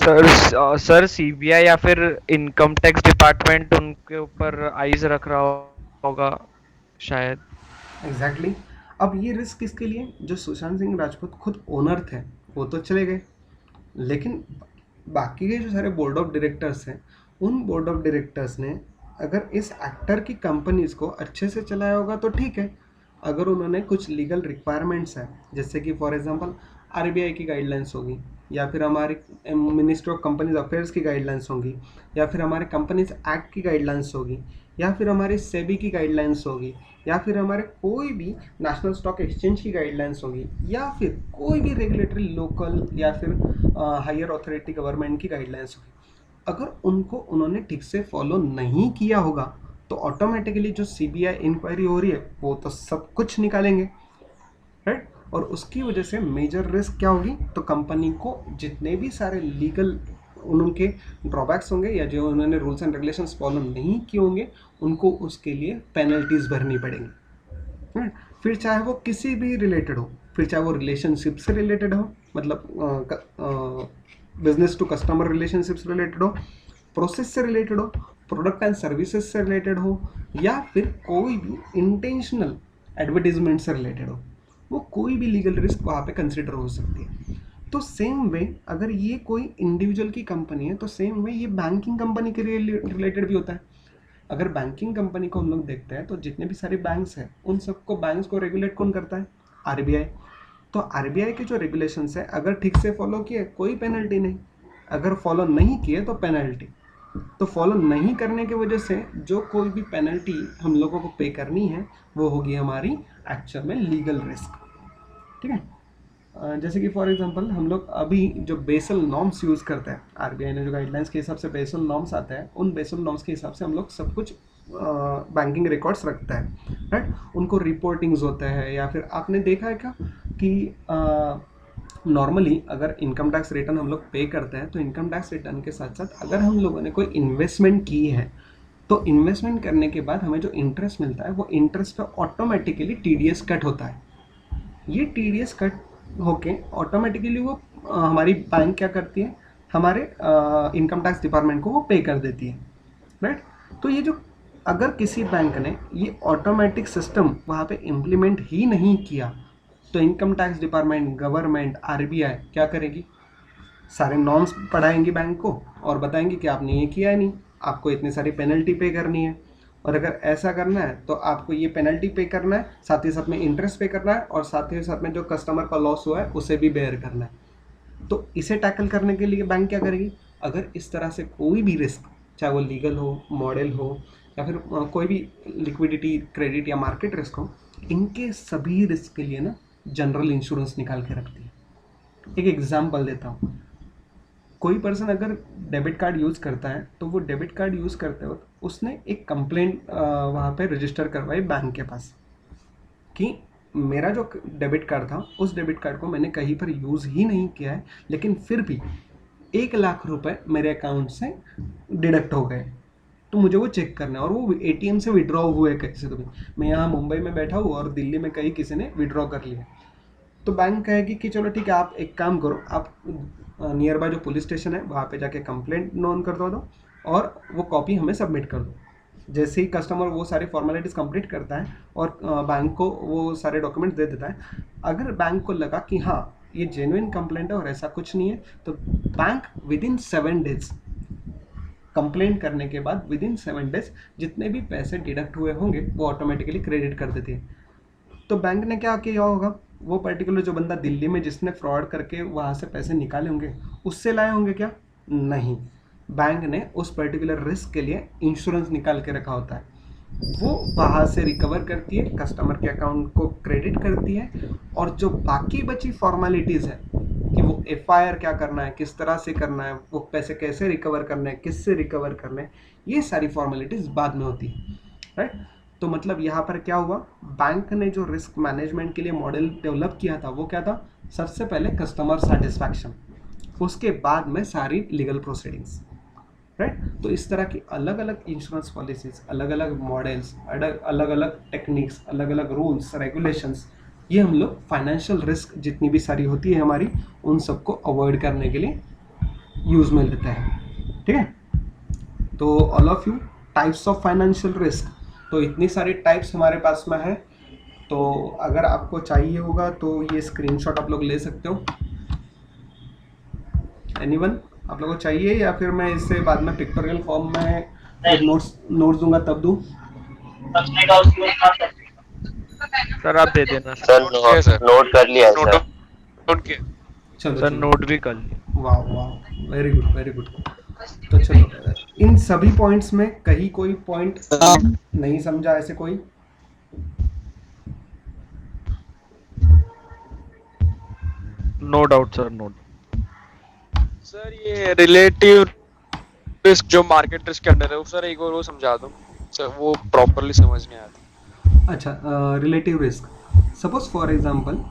सर सीबीआई या फिर इनकम टैक्स डिपार्टमेंट उनके ऊपर आइज रख रहा होगा शायद। एग्जैक्टली अब ये रिस्क किसके लिए, जो सुशांत सिंह राजपूत खुद ओनर थे वो तो चले गए, लेकिन बाकी के जो सारे बोर्ड ऑफ डायरेक्टर्स हैं, उन बोर्ड ऑफ डायरेक्टर्स ने अगर इस एक्टर की कंपनीज को अच्छे से चलाया होगा तो ठीक है। अगर उन्होंने कुछ लीगल रिक्वायरमेंट्स हैं, जैसे कि फॉर एग्जांपल आरबीआई की गाइडलाइंस होगी, या फिर हमारे मिनिस्ट्री ऑफ कंपनीज अफेयर्स की गाइडलाइंस होगी, या फिर हमारे कंपनीज एक्ट की गाइडलाइंस होगी, या फिर हमारे सेबी की गाइडलाइंस होगी, या फिर हमारे कोई भी नेशनल स्टॉक एक्सचेंज की गाइडलाइंस होगी, या फिर कोई भी रेगुलेटरी लोकल या फिर हायर अथॉरिटी गवर्नमेंट की गाइडलाइंस होगी, अगर उनको उन्होंने ठीक से फॉलो नहीं किया होगा तो ऑटोमेटिकली जो सीबीआई इंक्वायरी हो रही है वो तो सब कुछ निकालेंगे, राइट। और उसकी वजह से मेजर रिस्क क्या होगी, तो कंपनी को जितने भी सारे लीगल उनके ड्रॉबैक्स होंगे या जो उन्होंने रूल्स एंड रेगुलेशंस फॉलो नहीं किए होंगे, उनको उसके लिए पेनल्टीज भरनी पड़ेंगी, राइट। फिर चाहे वो किसी भी रिलेटेड हो, फिर चाहे वो रिलेशनशिप से रिलेटेड हो, मतलब बिजनेस टू कस्टमर रिलेशनशिप से रिलेटेड हो, प्रोसेस से रिलेटेड हो, प्रोडक्ट एंड सर्विसेज से रिलेटेड हो, या फिर कोई भी इंटेंशनल एडवर्टीजमेंट से रिलेटेड हो, वो कोई भी लीगल रिस्क वहाँ पे कंसिडर हो सकती है। तो सेम वे अगर ये कोई इंडिविजुअल की कंपनी है तो सेम वे ये बैंकिंग कंपनी के रिलेटेड भी होता है। अगर बैंकिंग कंपनी को हम लोग देखते हैं तो जितने भी सारे बैंक्स हैं उन सबको बैंक्स को रेगुलेट कौन करता है, आरबीआई। तो आरबीआई के जो रेगुलेशंस है अगर ठीक से फॉलो किए कोई पेनल्टी नहीं, अगर फॉलो नहीं किए तो पेनल्टी। तो फॉलो नहीं करने की वजह से जो कोई भी पेनल्टी हम लोगों को पे करनी है वो होगी हमारी एक्चुअल में लीगल रिस्क, ठीक है। जैसे कि फॉर एग्जांपल हम लोग अभी जो बेसल नॉर्म्स यूज़ करते हैं, आरबीआई ने जो गाइडलाइंस के हिसाब से बेसल नॉर्म्स आते हैं, उन बेसल नॉर्म्स के हिसाब से हम लोग सब कुछ बैंकिंग रिकॉर्ड्स रखते हैं, राइट। उनको रिपोर्टिंग्स होते हैं, या फिर आपने देखा है क्या कि नॉर्मली अगर इनकम टैक्स रिटर्न हम लोग पे करते हैं तो इनकम टैक्स रिटर्न के साथ साथ अगर हम लोगों ने कोई इन्वेस्टमेंट की है तो इन्वेस्टमेंट करने के बाद हमें जो इंटरेस्ट मिलता है वो इंटरेस्ट पे ऑटोमेटिकली टीडीएस कट होता है। ये टीडीएस कट होके ऑटोमेटिकली वो हमारी बैंक क्या करती है, हमारे इनकम टैक्स डिपार्टमेंट को वो पे कर देती है, राइट। तो ये जो अगर किसी बैंक ने ये ऑटोमेटिक सिस्टम वहाँ पे इम्प्लीमेंट ही नहीं किया तो income tax department, government, RBI क्या करेगी, सारे नॉर्म्स पढ़ाएंगी बैंक को और बताएंगी कि आपने ये किया है नहीं, आपको इतनी सारी पेनल्टी पे करनी है। और अगर ऐसा करना है तो आपको ये पेनल्टी पे करना है, साथ ही साथ में इंटरेस्ट पे करना है, और साथ ही साथ में जो कस्टमर का लॉस हुआ है उसे भी बेयर करना है। तो इसे टैकल करने के लिए बैंक क्या करेगी, अगर इस तरह से कोई भी रिस्क, चाहे वो लीगल हो, मॉडल हो, या फिर कोई भी लिक्विडिटी, क्रेडिट या मार्केट रिस्क हो, इनके सभी रिस्क के लिए ना जनरल इंश्योरेंस निकाल के रखती है। एक एग्जांपल देता हूँ, कोई पर्सन अगर डेबिट कार्ड यूज़ करता है तो वो डेबिट कार्ड यूज़ करते वक्त उसने एक कंप्लेंट वहाँ पे रजिस्टर करवाई बैंक के पास कि मेरा जो डेबिट कार्ड था, उस डेबिट कार्ड को मैंने कहीं पर यूज़ ही नहीं किया है, लेकिन फिर भी 1 लाख रुपए मेरे अकाउंट से डिडक्ट हो गए, तो मुझे वो चेक करना है, और वो एटीएम से विड्रॉ हुए कैसे, तो भी मैं यहाँ मुंबई में बैठा हूँ और दिल्ली में कहीं किसी ने विड्रॉ कर लिया, तो बैंक कहेगी कि चलो ठीक है, आप एक काम करो, आप नियर बाय जो पुलिस स्टेशन है वहाँ पे जाके कंप्लेंट नोन कर दो और वो कॉपी हमें सबमिट कर दो। जैसे ही कस्टमर वो सारी फॉर्मेलिटीज़ कंप्लीट करता है और बैंक को वो सारे डॉक्यूमेंट दे देता है, अगर बैंक को लगा कि हाँ ये जेन्युइन कंप्लेंट है और ऐसा कुछ नहीं है, तो bank with in 7 days, complaint करने के बाद विद इन 7 डेज जितने भी पैसे डिडक्ट हुए होंगे वो ऑटोमेटिकली क्रेडिट कर देती है। तो बैंक ने क्या किया होगा, वो पर्टिकुलर जो बंदा दिल्ली में जिसने फ्रॉड करके वहाँ से पैसे निकाले होंगे उससे लाए होंगे क्या, नहीं, बैंक ने उस पर्टिकुलर रिस्क के लिए इंश्योरेंस निकाल के रखा होता है, वो वहाँ से रिकवर करती है, कस्टमर के अकाउंट को क्रेडिट करती है, और जो बाकी बची फॉर्मेलिटीज़ है कि वो एफआईआर क्या करना है, किस तरह से करना है, वो पैसे कैसे रिकवर करना है, किससे रिकवर करना है, ये सारी फॉर्मेलिटीज़ बाद में होती है, राइट। तो मतलब यहाँ पर क्या हुआ, बैंक ने जो रिस्क मैनेजमेंट के लिए मॉडल डेवलप किया था वो क्या था, सबसे पहले कस्टमर सेटिस्फैक्शन, उसके बाद में सारी लीगल प्रोसीडिंग्स, राइट। तो इस तरह की अलग अलग इंश्योरेंस पॉलिसीज, अलग अलग मॉडल्स, अलग अलग टेक्निक्स, अलग अलग रूल्स रेगुलेशंस, ये हम लोग फाइनेंशियल रिस्क जितनी भी सारी होती है हमारी, उन सबको अवॉइड करने के लिए यूज़ में लेते हैं, ठीक है। तो all of you, types of financial risk, तो इतनी सारी टाइप्स हमारे पास में है। तो अगर आपको चाहिए होगा तो ये स्क्रीनशॉट आप लोग ले सकते हो। एनीवन, आप लोगों को चाहिए या फिर मैं इसे बाद में पिक्टोरियल फॉर्म में नोट्स दूंगा तब दूं? सर आप दे देना सर नोट कर लिया है सर। चलो सर, नोट भी कर लिया। वाह वाह, वेरी गुड वेरी गुड। तो चलो, इन सभी पॉइंट्स में कहीं कोई पॉइंट नहीं समझा, ऐसे कोई? No doubt sir, no. Sir ये रिलेटिव रिस्क जो मार्केट रिस्क के अंडर है, वो सर एक बार वो समझा दो सर, वो प्रॉपरली समझ नहीं आता। अच्छा, relative risk, suppose for example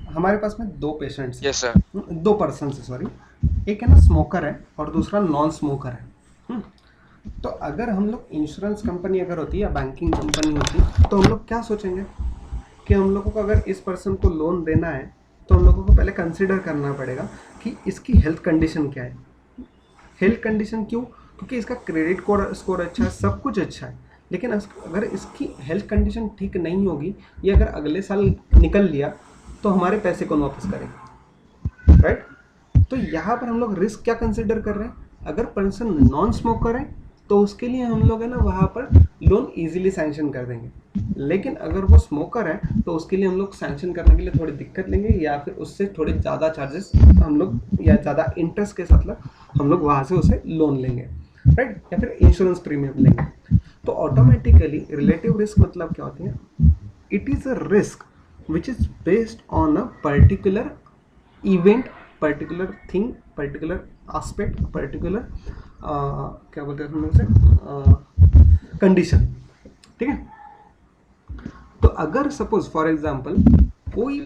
हमारे पास में 2 पेशेंट्स हैं। Yes sir. 2 पर्सन है, सॉरी, एक है ना स्मोकर है और दूसरा नॉन स्मोकर है। तो अगर हम लोग इंश्योरेंस कंपनी अगर होती या बैंकिंग कंपनी होती तो हम लोग क्या सोचेंगे कि हम लोगों को अगर इस पर्सन को लोन देना है तो हम लोगों को पहले कंसिडर करना पड़ेगा कि इसकी हेल्थ कंडीशन क्या है। हेल्थ कंडीशन क्यों? क्योंकि इसका क्रेडिट स्कोर अच्छा है, सब कुछ अच्छा है, लेकिन अगर इसकी हेल्थ कंडीशन ठीक नहीं होगी, ये अगर अगले साल निकल लिया तो हमारे पैसे कौन वापस करेगा, राइट। तो यहाँ पर हम लोग रिस्क क्या कंसिडर कर रहे हैं, अगर पर्सन नॉन स्मोकर है तो उसके लिए हम लोग है ना वहाँ पर लोन इजीली सैंक्शन कर देंगे, लेकिन अगर वो स्मोकर है तो उसके लिए हम लोग सैंक्शन करने के लिए थोड़ी दिक्कत लेंगे, या फिर उससे थोड़े ज़्यादा चार्जेस हम लोग या ज़्यादा इंटरेस्ट के साथ हम लोग वहाँ से उसे लोन लेंगे, राइट, या फिर इंश्योरेंस प्रीमियम लेंगे। तो ऑटोमेटिकली रिलेटिव रिस्क मतलब क्या होती है, it is a risk which is based on a particular event, particular thing, particular aspect, particular क्या बोलते हैं हम लोग से, कंडीशन, ठीक है। तो अगर सपोज फॉर एग्जांपल कोई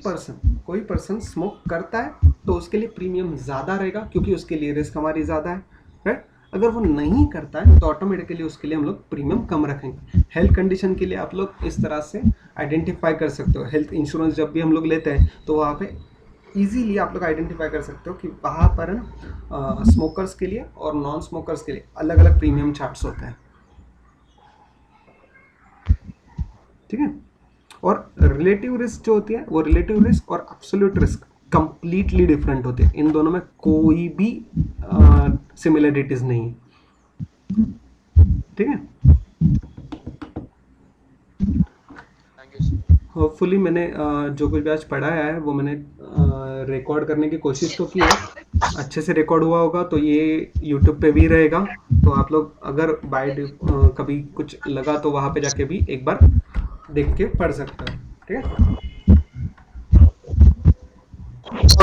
पर्सन स्मोक करता है तो उसके लिए प्रीमियम ज़्यादा रहेगा क्योंकि उसके लिए रिस्क हमारी ज़्यादा है, राइट। अगर वो नहीं करता है तो ऑटोमेटिकली उसके लिए हम लोग प्रीमियम कम रखेंगे। हेल्थ कंडीशन के लिए आप लोग इस तरह से आइडेंटिफाई कर सकते हो। हेल्थ इंश्योरेंस जब भी हम लोग लेते हैं तो वहाँ पे इजीली आप लोग आइडेंटिफाई कर सकते हो कि वहाँ पर स्मोकर्स के लिए और नॉन स्मोकर्स के लिए अलग अलग प्रीमियम चार्ट्स होते हैं, ठीक है। और रिलेटिव रिस्क जो होती है वो रिलेटिव रिस्क और एब्सोल्यूट रिस्क कंप्लीटली डिफरेंट होते हैं, इन दोनों में कोई भी सिमिलरिटीज नहीं है, ठीक है। होपफुली मैंने जो कुछ भी आज पढ़ाया है वो मैंने रिकॉर्ड करने की कोशिश तो की है, अच्छे से रिकॉर्ड हुआ होगा तो ये यूट्यूब पे भी रहेगा, तो आप लोग अगर कभी कुछ लगा तो वहाँ पे जाके भी एक बार देख के पढ़ सकते हो, ठीक है।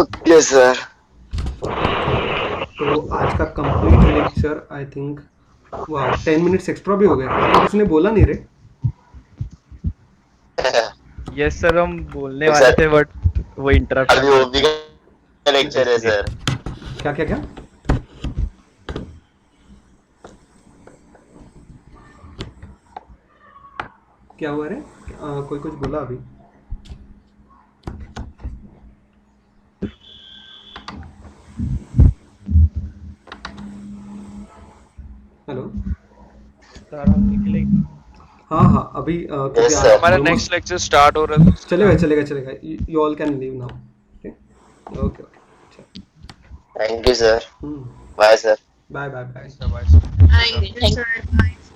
Okay sir. तो आज का complete lecture I think 10 minutes extra भी हो गए, आप लोग किसी ने बोला नहीं रे। यस सर, हम बोलने वाले थे बट वो इंटरप्ट अभी ओपी का लेक्चर है सर। क्या क्या क्या क्या हुआ रे? कोई कुछ बोला अभी? हेलो सर हम निकले। हाँ हाँ अभी क्योंकि Yes, आज sir. हमारा दोनों- नेक्स्ट लेक्चर स्टार्ट हो रहा है। चलेगा you all can leave now, okay okay thank you sir. Bye bye sir. Bye bye. Bye, sir. Thank you.